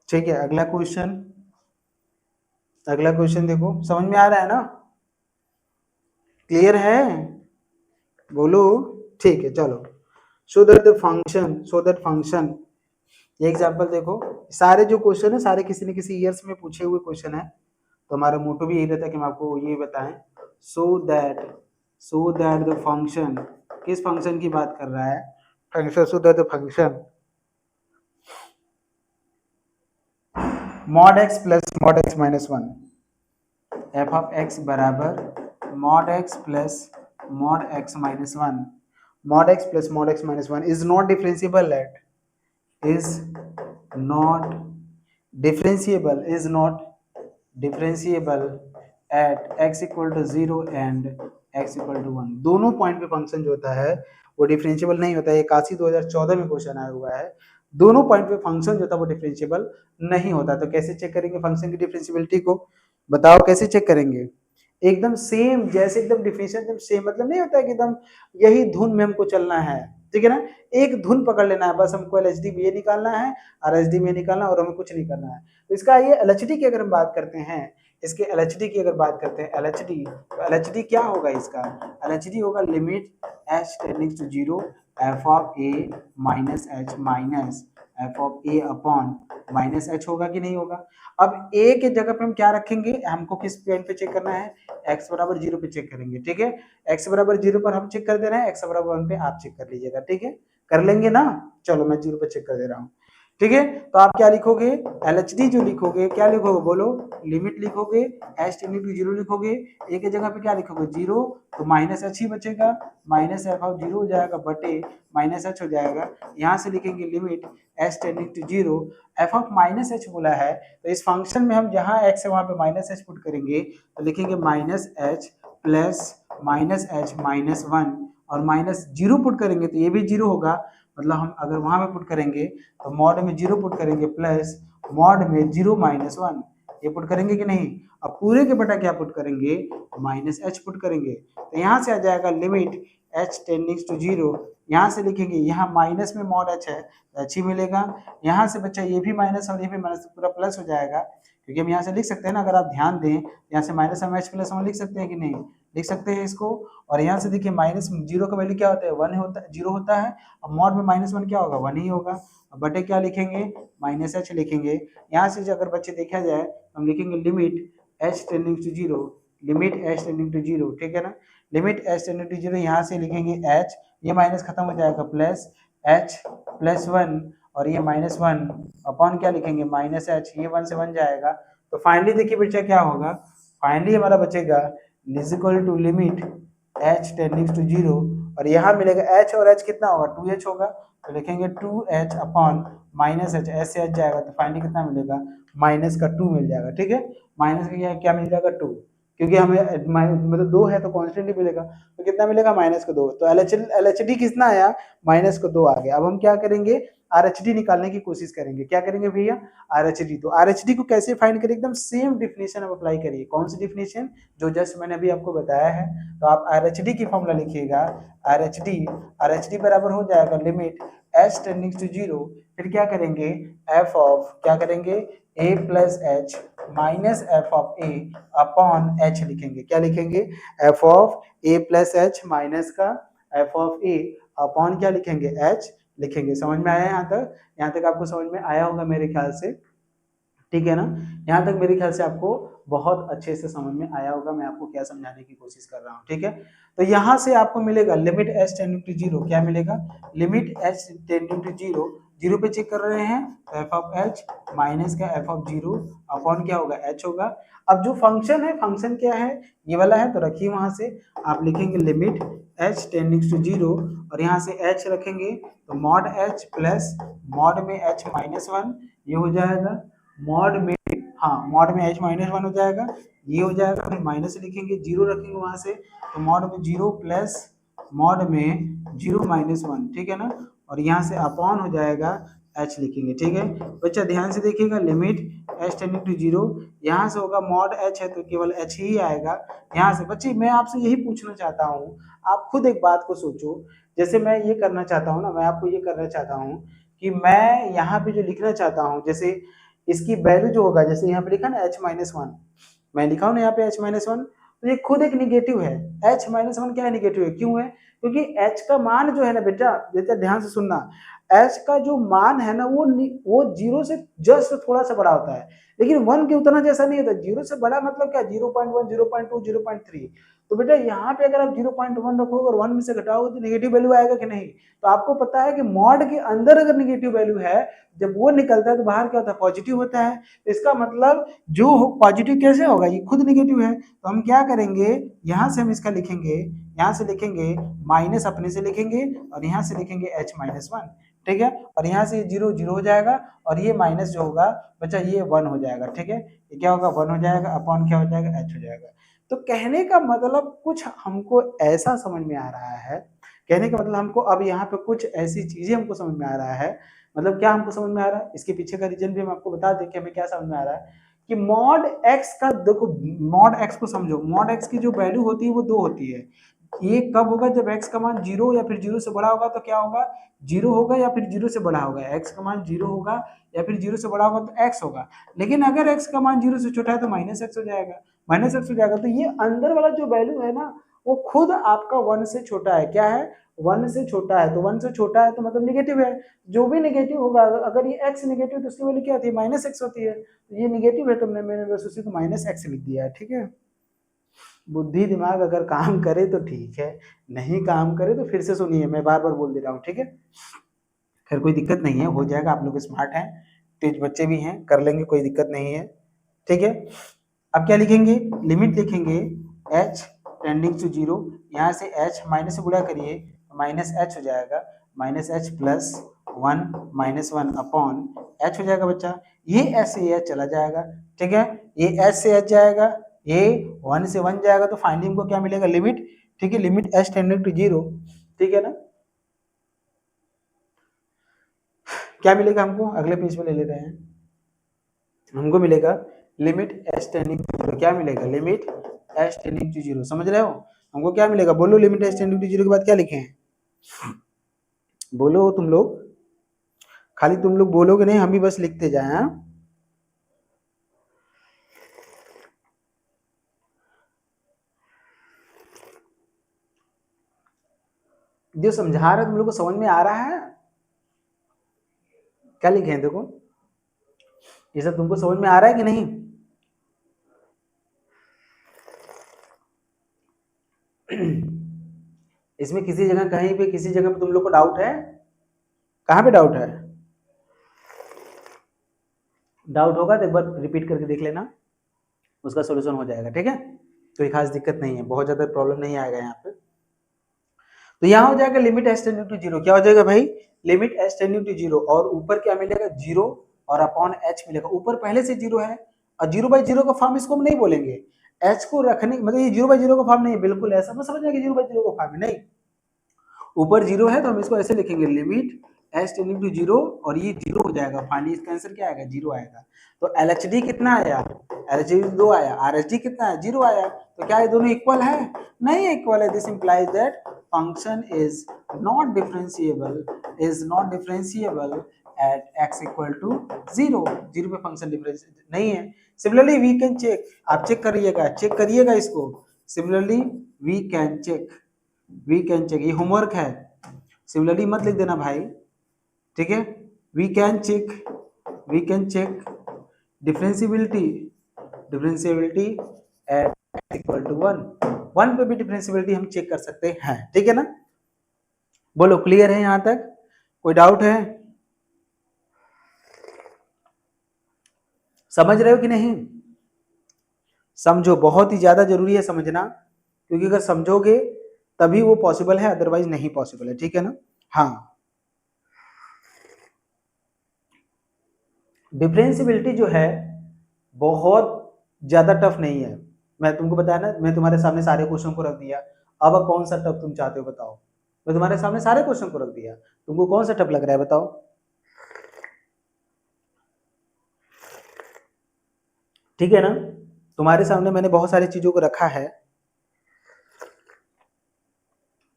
ठीक है, अगला क्वेश्चन देखो, समझ में आ रहा है ना, क्लियर है? बोलो, ठीक है। चलो, सो दैट फंक्शन, ये एग्जांपल देखो, सारे जो क्वेश्चन है सारे किसी न किसी ईयर्स में पूछे हुए क्वेश्चन है, तो हमारा मोटो भी यही रहता है कि हम आपको ये बताएं। सो दैट द फंक्शन, किस फंक्शन की बात कर रहा है, function, so that the function mod X plus mod X minus one, F of x बराबर mod X plus mod X minus one, mod X plus mod X minus one is not differentiable at, is not differentiable at x equal to 0 and x equal to 1। दोनों पॉइंट पे फंक्शन जो होता है वो डिफरेंशिएबल नहीं होता है। 81 2014 में क्वेश्चन आया हुआ है, दोनों पॉइंट पे फंक्शन जो होता है वो डिफरेंशिएबल नहीं होता। तो कैसे चेक करेंगे फंक्शन की डिफरेंशिएबिलिटी को, बताओ कैसे चेक करेंगे? एकदम सेम, जैसे एकदम डिफिनेशन एकदम सेम, मतलब नहीं होता है कि एकदम यही धुन में हमको चलना है, ठीक है ना, एक धुन पकड़ लेना है बस, हमको एलएचडी में ये निकालना है और एचडी में निकालना, और हमें कुछ नहीं करना है। तो इसका ये एलएचडी की अगर हम बात करते हैं इसके LHD की अगर बात करते हैं LHD, तो LHD क्या होगा इसका? LHD होगा limit h tending to zero F of A minus H minus F of A upon minus h होगा कि नहीं होगा? अब ए के जगह पे हम क्या रखेंगे, हमको किस पॉइंट पे चेक करना है? x बराबर 0 पे चेक करेंगे, ठीक है। x बराबर 0 पर हम चेक कर दे रहे हैं, x बराबर 1 पे आप चेक कर लीजिएगा, ठीक है। कर लेंगे ना? चलो मैं 0 पे चेक कर दे रहा हूँ, ठीक है। तो आप क्या लिखोगे? LHD जो लिखोगे, क्या लिखोगे बोलो? लिमिट लिखोगे, h टेंडिंग टू 0 लिखोगे, a के जगह पे क्या लिखोगे? 0, तो माइनस h ही बचेगा, माइनस एफ ऑफ 0 हो जाएगा बटे माइनस h हो जाएगा। यहाँ से लिखेंगे limit h tending to 0 F of minus h बोला है, तो इस फंक्शन में हम जहाँ x है वहाँ पे माइनस h पुट करेंगे, तो लिखेंगे minus h plus minus h minus 1 और माइनस 0 पुट करेंगे तो ये भी 0 होगा, मतलब हम अगर वहां पे पुट करेंगे तो मॉड में 0 पुट करेंगे प्लस मॉड में 0 माइनस 1, ये पुट करेंगे कि नहीं? अब पूरे के बटा क्या पुट करेंगे? माइनस h पुट करेंगे, तो यहाँ से आ जाएगा लिमिट h टेंडिंग टू 0, यहाँ से लिखेंगे, यहाँ माइनस में मॉड h है तो h ही मिलेगा, यहाँ से बच्चा ये भी माइनस और ये भी माइनस, पूरा प्लस हो जाएगा, क्योंकि हम यहाँ से लिख सकते हैं ना, अगर आप ध्यान दें यहाँ से माइनस हम h प्लस 1 लिख सकते हैं कि नहीं? लिख सकते हैं इसको। और यहाँ से देखिए माइनस 0 का वैल्यू क्या होता है? 1 होता है, 0 होता है। अब मॉड में माइनस 1 क्या होगा? 1 ही होगा। अब बटे क्या लिखेंगे? माइनस h लिखेंगे। यहाँ से अगर बच्चे देखा जाए हम लिखेंगे limit h tending to 0, limit h tending to 0, ठीक है ना। लिमिट h टेंडिंग टू 0, यहाँ से लिखेंगे h, ये माइनस खत्म हो जाएगा प्लस h प्लस 1 और ये माइनस 1 अपॉन क्या लिखेंगे? माइनस h, ये 1 से 1 जाएगा। तो फाइनली देखिए बच्चा क्या होगा? फाइनली हमारा बचेगा is equal to limit h tending to 0 और यहाँ मिलेगा h और h कितना होगा? 2h होगा, तो लिखेंगे 2h upon minus h, s से h जाएगा तो फाइनली कितना मिलेगा? माइनस का 2 मिल जाएगा, ठीक है। माइनस का क्या मिल जाएगा? 2, क्योंकि हमें मतलब 2 है तो कॉन्स्टेंट ही मिलेगा, तो कितना मिलेगा? माइनस का 2। तो LHD कितना आया? माइनस का 2 आ गया। अब हम क्या करेंगे? RHD निकालने की कोशिश करेंगे। क्या करेंगे भैया? RHD। तो RHD को कैसे फाइंड करें? एकदम सेम डिफिनेशन आप अप्लाई करिए। कौन सी डिफिनेशन? जो जस्ट मैंने अभी आपको बताया है। तो आप RHD की फॉर्मूला लिखिएगा, RHD बराबर हो जाएगा लिमिट h टेंडिंग टू 0, फिर क्या करेंगे? f ऑफ क्या करेंगे? a plus h minus F of A upon h लिखेंगे। क्या लिखेंगे? f of a plus h minus का f ऑफ a अपॉन क्या लिखेंगे? h लिखेंगे। समझ में आया यहाँ तक? यहाँ तक आपको समझ में आया होगा मेरे ख्याल से, ठीक है ना। यहाँ तक मेरे ख्याल से आपको बहुत अच्छे से समझ में आया होगा मैं आपको क्या समझाने की कोशिश कर रहा हूँ, ठीक है। तो यहाँ से आपको मिलेगा लिमिट h टेंडिंग टू 0, क्या मिलेगा? लिमिट h टेंडिंग टू 0, 0 पे चेक कर रहे हैं तो f ऑफ h माइनस का f ऑफ 0 अपॉन क्या होगा? h होगा। अब जो फंक्शन है, फंक्शन क्या है? ये वाला है, तो रखिए वहां से आप लिखेंगे लिमिट h टेंडिंग टू 0 और यहाँ से h रखेंगे तो मॉड h प्लस मॉड में h माइनस 1, ये हो जाएगा मॉड में, हाँ मॉड में h माइनस 1 हो जाएगा, ये हो जाएगा। फिर माइनस लिखेंगे, 0 रखेंगे वहां से तो मॉड में 0 प्लस मॉड में 0 माइनस 1, ठीक है ना। और यहाँ से अपॉन हो जाएगा h लिखेंगे, ठीक है बच्चा। ध्यान से देखिएगा लिमिट h टेंडिंग टू 0, यहाँ से होगा मॉड h है तो केवल h ही आएगा। यहाँ से बच्चे मैं आपसे यही पूछना चाहता हूँ, आप खुद एक बात को सोचो। जैसे मैं ये करना चाहता हूँ ना, मैं आपको ये करना चाहता हूँ कि मैं यहाँ पे जो लिखना चाहता हूँ, जैसे इसकी वैल्यू जो होगा, जैसे यहाँ पे लिखा ना h माइनस 1, मैं लिखा हूँ ना यहाँ पे h माइनस 1, तो ये खुद एक निगेटिव है। h माइनस 1 क्या है? निगेटिव है। क्यों है? क्योंकि h का मान जो है ना बेटा, बेटा ध्यान से सुनना, h का जो मान है ना वो 0 से जस्ट थोड़ा सा बड़ा होता है, लेकिन 1 के उतना जैसा नहीं होता। 0 से बड़ा मतलब क्या? 0.1, 0.2, 0.3। तो बेटा यहाँ पे अगर आप 0.1 रखोगे और 1 में से घटाओगे तो नेगेटिव वैल्यू आएगा कि नहीं? तो आपको पता है कि मॉड के अंदर अगर नेगेटिव वैल्यू है, जब वो निकलता है तो बाहर क्या होता है? पॉजिटिव होता है। तो इसका मतलब जो पॉजिटिव कैसे होगा? ये खुद नेगेटिव है। तो हम क्या करेंगे? यहाँ से हम इसका लिखेंगे, यहाँ से लिखेंगे माइनस अपने से लिखेंगे और यहाँ से लिखेंगे h माइनस 1, ठीक है। और यहाँ से 0 0 हो जाएगा और ये माइनस जो होगा बच्चा ये 1 हो जाएगा, ठीक है। ये क्या होगा? 1 हो जाएगा अपॉन क्या हो जाएगा? h हो जाएगा। तो कहने का मतलब कुछ हमको ऐसा समझ में आ रहा है, कहने का मतलब हमको अब यहाँ पे कुछ ऐसी चीजें हमको समझ में आ रहा है। मतलब क्या हमको समझ में आ रहा है? इसके पीछे का रीजन भी हम आपको बता दें कि हमें क्या समझ में आ रहा है कि मॉड x का, देखो मॉड x को समझो, मॉड x की जो वैल्यू होती है वो 2 होती है। ये कब होगा? जब x का मान 0 या फिर 0 से बड़ा होगा तो क्या होगा? 0 होगा या फिर 0 से बड़ा होगा। x का मान 0 होगा या फिर 0 से बड़ा होगा तो x होगा। लेकिन अगर x का मान 0 से छोटा है तो -x हो जाएगा, -x हो जाएगा। तो ये अंदर वाला जो वैल्यू है ना, वो खुद आपका 1 से छोटा है। क्या है? 1 से छोटा है। तो 1 से छोटा है तो मतलब नेगेटिव है। जो भी नेगेटिव होगा, अगर ये x नेगेटिव तो उसकी वैल्यू क्या होती है? -x होती है। तो ये नेगेटिव है तो मैंने बस उसी को -x लिख दिया है। ठीक है, बुद्धि दिमाग अगर काम करे तो ठीक है, नहीं काम करे तो फिर से सुनिए, मैं बार बार बोल दे रहा हूँ। ठीक है, खैर कोई दिक्कत नहीं है, हो जाएगा। आप लोग स्मार्ट हैं, तेज बच्चे भी हैं, कर लेंगे, कोई दिक्कत नहीं है। ठीक है, अब क्या लिखेंगे? लिमिट लिखेंगे h टेंडिंग टू 0। यहाँ से h माइनस से गुणा करिए, -h हो जाएगा, -h प्लस 1 -1 अपॉन h हो जाएगा बच्चा। ये h से h चला जाएगा। ठीक है, ये h से h जाएगा, ये 1 से 1 जाएगा, तो फाइनली हमको क्या मिलेगा? लिमिट। ठीक है, लिमिट h टेंडिंग टू 0। ठीक है ना, क्या मिलेगा हमको? अगले पेज पे ले लेते हैं। हमको मिलेगा लिमिट h टेंडिंग टू 0। क्या मिलेगा? Limit h tending to 0। समझ रहे हो? हमको क्या मिलेगा? बोलो, लिमिट h टेंडिंग टू 0 के बाद क्या लिखे हैं? बोलो तुम लोग, खाली तुम लोग बोलोगे नहीं, हम भी बस लिखते जाए। हाँ, जो समझा रहे तुम लोग को समझ में आ रहा है? क्या लिखे हैं देखो, ये सब तुमको समझ में आ रहा है कि नहीं? इसमें किसी जगह, कहीं पे, किसी जगह पे तुम लोग को डाउट है? कहाँ पे डाउट है? डाउट होगा तो एक बार रिपीट करके देख लेना, उसका सोल्यूशन हो जाएगा। ठीक है, कोई खास दिक्कत नहीं है, बहुत ज्यादा प्रॉब्लम नहीं आएगा यहाँ पे। तो यहाँ हो जाएगा लिमिट h टेंडिंग टू 0। क्या हो जाएगा भाई? लिमिट h टेंडिंग टू 0, और ऊपर क्या मिलेगा? 0 और अपॉन h मिलेगा। ऊपर पहले से 0 है, और 0/0 का फॉर्म इसको हम नहीं बोलेंगे। h को रखने मतलब ये 0/0 का फॉर्म नहीं है, बिल्कुल ऐसा मत समझना कि 0/0 का फॉर्म है, नहीं। ऊपर 0 है तो हम इसको ऐसे लिखेंगे, लिमिट h टेंडिंग टू 0, और ये 0 हो जाएगा। फाइनली इसका आंसर क्या आएगा? 0 आएगा। तो LHD कितना आया? LHD 2 आया। RHD कितना है? 0 आया। तो क्या ये दोनों इक्वल है? नहीं इक्वल है। This implies that function is not differentiable at x equal to 0। 0 पे फंक्शन डिफरेंस नहीं है। सिमिलरली वी कैन चेक, आप चेक करिएगा इसको। सिमिलरली वी कैन चेक, ये होमवर्क है, सिमिलरली मत लिख देना भाई। ठीक है, we can check differentiability at x equal to 1 पे भी डिफरेंशिएबिलिटी हम चेक कर सकते हैं। ठीक है ना, बोलो क्लियर है यहां तक? कोई डाउट है? समझ रहे हो कि नहीं? समझो, बहुत ही ज्यादा जरूरी है समझना, क्योंकि अगर समझोगे तभी वो पॉसिबल है, अदरवाइज नहीं पॉसिबल है। ठीक है ना? हाँ, डिफरेंशिएबिलिटी जो है बहुत ज्यादा टफ नहीं है। मैं तुमको बताया ना, मैं तुम्हारे सामने सारे क्वेश्चन को रख दिया। अब कौन सा टफ तुम चाहते हो बताओ? मैं तुम्हारे सामने सारे क्वेश्चन को रख दिया, तुमको कौन सा टफ लग रहा है बताओ? ठीक है ना, तुम्हारे सामने मैंने बहुत सारी चीजों को रखा है,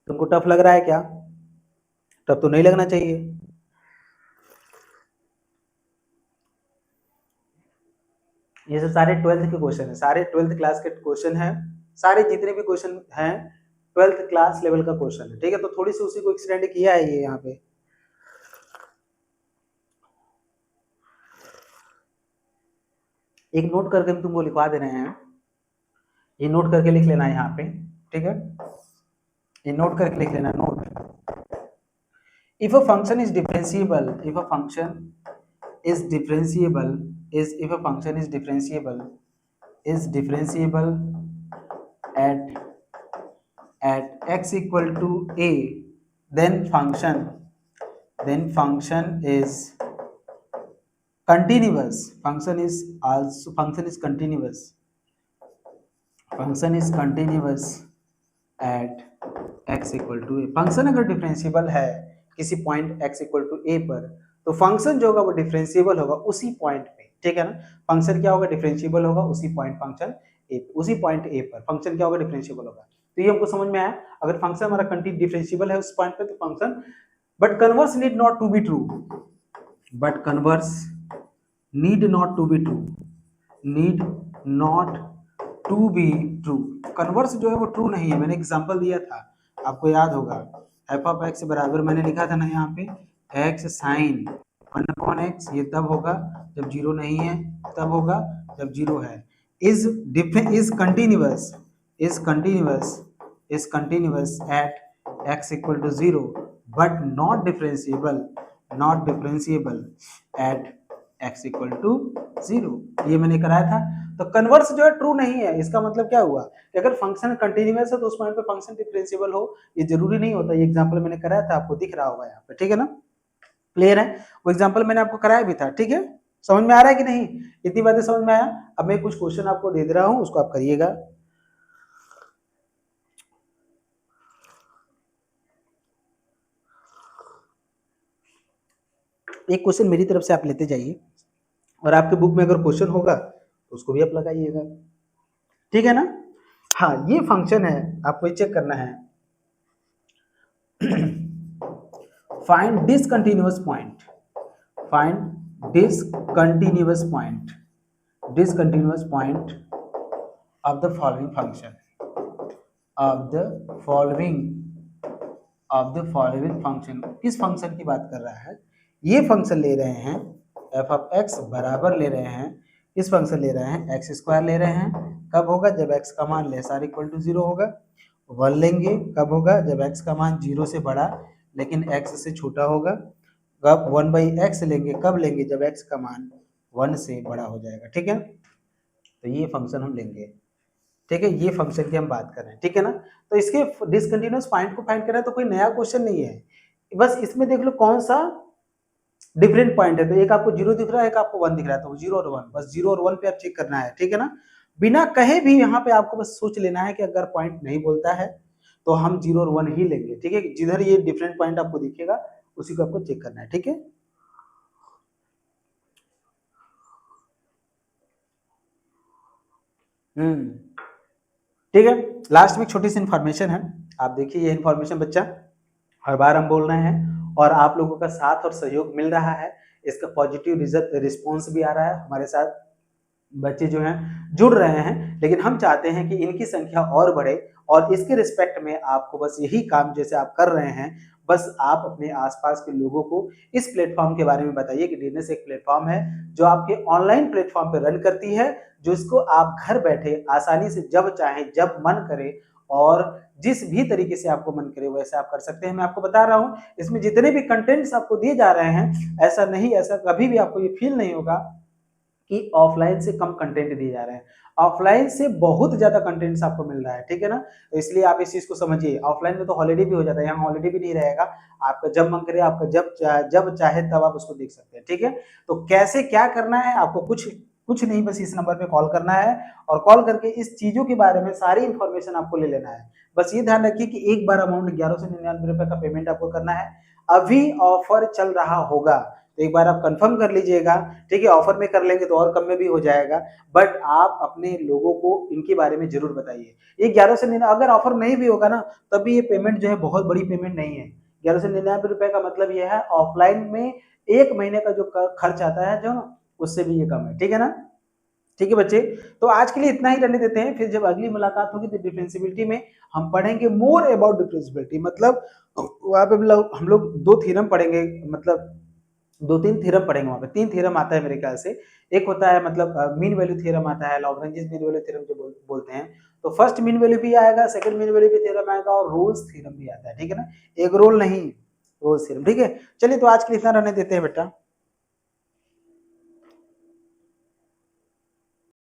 तुमको टफ लग रहा है क्या? टफ तो नहीं लगना चाहिए। ये सब सारे 12th के क्वेश्चन है, सारे 12th क्लास के क्वेश्चन है, सारे जितने भी क्वेश्चन हैं 12th क्लास लेवल का क्वेश्चन है। ठीक है, तो थोड़ी सी उसी को एक्सटेंड किया है ये यहाँ पे। एक नोट करके हम तुमको लिखवा दे रहे हैं, ये नोट करके लिख लेना है यहाँ पे। ठीक है, ये नोट करके लिख लेना, note. If a function is differentiable, if a function is differentiable if a function is differentiable at x equal to a, then function is continuous. Function is continuous at x equal to a। Function अगर डिफरेंशिएबल है किसी point x equal to a पर, तो फंक्शन जो होगा वो डिफरेंशिएबल होगा उसी पॉइंट पे। ठीक है ना, फंक्शन क्या होगा? डिफरेंशिएबल होगा उसी पॉइंट, फंक्शन a, उसी पॉइंट a पर फंक्शन क्या होगा? डिफरेंशिएबल होगा। तो ये हमको समझ में आया। अगर फंक्शन हमारा कंटिन्यू डिफरेंशिएबल है उस पॉइंट पे तो function, but converse need not to be true, but converse need not to be true, need not to be true. Converse जो है वो ट्रू नहीं है। मैंने एग्जांपल दिया था, आपको याद होगा, एफ ऑफ एक्स बराबर मैंने लिखा था ना यहाँ पे एक्स साइन 1/x, ये तब होगा जब जीरो नहीं है, तब होगा जब जीरो है। Is continuous, is continuous, is continuous at x equal to 0 but not differentiable, not differentiable at x equal to 0, ये मैंने कराया था। तो कन्वर्स जो है ट्रू नहीं है। इसका मतलब क्या हुआ कि अगर फंक्शन कंटिन्यूअस है तो उस पॉइंट पे फंक्शन डिफरेंशिएबल हो, ये जरूरी नहीं होता। ये एग्जांपल मैंने कराया था, आपको दिख रहा होगा यहाँ पे, ठीक है ना, क्लियर है। वो एग्जांपल मैंने आपको कराया भी था, ठीक है। समझ में आ रहा है कि नहीं, इतनी बातें समझ में आया। अब मैं कुछ क्वेश्चन आपको दे रहा हूँ, उसको आप करिएगा। एक क्वेश्चन मेरी तरफ से आप लेते जाइए और आपके बुक में अगर क्वेश्चन होगा तो उसको भी आप लगाइएगा, ठीक है ना। हाँ, ये फंक्शन है, आपको चेक करना है। Find discontinuous point, find discontinuous point, discontinuous point of the following function, of the following function. किस फंक्शन की बात कर रहा है, ये फंक्शन ले रहे हैं एफ ऑफ एक्स बराबर ले रहे हैं, इस फंक्शन ले रहे हैं एक्स स्क्वायर ले रहे हैं। कब होगा, जब एक्स का मान लेस आर इक्वल टू 0 होगा। 1 लेंगे कब होगा, जब एक्स का मान 0 से बड़ा लेकिन एक्स से छोटा होगा। कब 1/x लेंगे, कब लेंगे, जब एक्स का मान 1 से बड़ा हो जाएगा, ठीक है। तो ये फंक्शन हम लेंगे, ठीक है, ये फंक्शन की हम बात कर रहे हैं, ठीक है ना। तो इसके डिसकंटिन्यूअस पॉइंट को फाइंड करना तो कोई नया क्वेश्चन नहीं है, बस इसमें देख लो कौन सा डिफरेंट पॉइंट है। तो एक आपको 0 दिख रहा है, एक आपको 1 दिख रहा है, तो 0 और 1, बस 0 और 1 पे आप चेक करना है, ठीक है ना। बिना कहे भी यहाँ पे आपको बस सोच लेना है कि अगर पॉइंट नहीं बोलता है तो हम 0 और 1 ही लेंगे, ठीक है। जिधर ये डिफरेंट पॉइंट आपको दिखेगा उसी को आपको चेक करना है, ठीक है। ठीक है, लास्ट में एक छोटी सी इन्फॉर्मेशन है, आप देखिए ये इन्फॉर्मेशन बच्चा हर बार हम बोल रहे हैं और आप लोगों का साथ और सहयोग मिल रहा है, इसका पॉजिटिव रिस्पॉन्स भी आ रहा है, हमारे साथ बच्चे जो हैं जुड़ रहे हैं। लेकिन हम चाहते हैं कि इनकी संख्या और बढ़े और इसके रिस्पेक्ट में आपको बस यही काम जैसे आप कर रहे हैं, बस आप अपने आसपास के लोगों को इस प्लेटफॉर्म के बारे में बताइए कि डीएनएस एक प्लेटफॉर्म है जो आपके ऑनलाइन प्लेटफॉर्म पर रन करती है, जो इसको आप घर बैठे आसानी से जब चाहें जब मन करे और जिस भी तरीके से आपको मन करे वैसे आप कर सकते हैं। मैं आपको बता रहा हूं, इसमें जितने भी कंटेंट्स आपको दिए जा रहे हैं, ऐसा नहीं, ऐसा कभी भी आपको ये फील नहीं होगा कि ऑफलाइन से कम कंटेंट दिए जा रहे हैं। ऑफलाइन से बहुत ज्यादा कंटेंट्स आपको मिल रहा है, ठीक है ना। तो इसलिए आप इस चीज को समझिए, ऑफलाइन में तो हॉलीडे भी हो जाता है, यहाँ हॉलीडे भी नहीं रहेगा। आपका जब मन करे, आपका जब चाहे तब आप उसको देख सकते हैं, ठीक है। तो कैसे क्या करना है आपको, कुछ कुछ नहीं, बस इस नंबर पे कॉल करना है और कॉल करके इस चीजों के बारे में सारी इंफॉर्मेशन आपको ले लेना है। बस ये ध्यान रखिए कि एक बार अमाउंट 1199 रुपए का पेमेंट आपको करना है। अभी ऑफर चल रहा होगा तो एक बार आप कंफर्म कर लीजिएगा, ठीक है। ऑफर में कर लेंगे तो और कम में भी हो जाएगा, बट आप अपने लोगों को इनके बारे में जरूर बताइए। ये 1199, अगर ऑफर नहीं भी होगा ना तब भी ये पेमेंट जो है बहुत बड़ी पेमेंट नहीं है। 1199 रुपए का मतलब ये है ऑफलाइन में 1 महीने का जो खर्च आता है जो उससे भी ये कम है, ठीक है ना। ठीक है बच्चे, तो आज के लिए इतना ही रहने देते हैं, फिर जब अगली मुलाकात होगी तो डिफरेंशियबिलिटी में हम पढ़ेंगे मोर अबाउट डिफरेंशियबिलिटी, मतलब वहाँ पे हम लोग 2 थ्योरम पढ़ेंगे, मतलब 2-3 थ्योरम पढ़ेंगे। वहाँ पे 3 थ्योरम आता है मेरे ख्याल से। एक होता है मतलब मीन वैल्यू थ्योरम आता है, लॉग्रेंज मीन वैल्यू थ्योरम जो बोलते हैं। तो फर्स्ट मीन वैल्यू भी आएगा, सेकंड मीन वैल्यू भी थ्योरम आएगा और रोल्स थ्योरम भी आता है, ठीक है ना। एक रोल नहीं, रोल्स थ्योरम, ठीक है। चलिए तो आज के लिए इतना रहने देते हैं बेटा।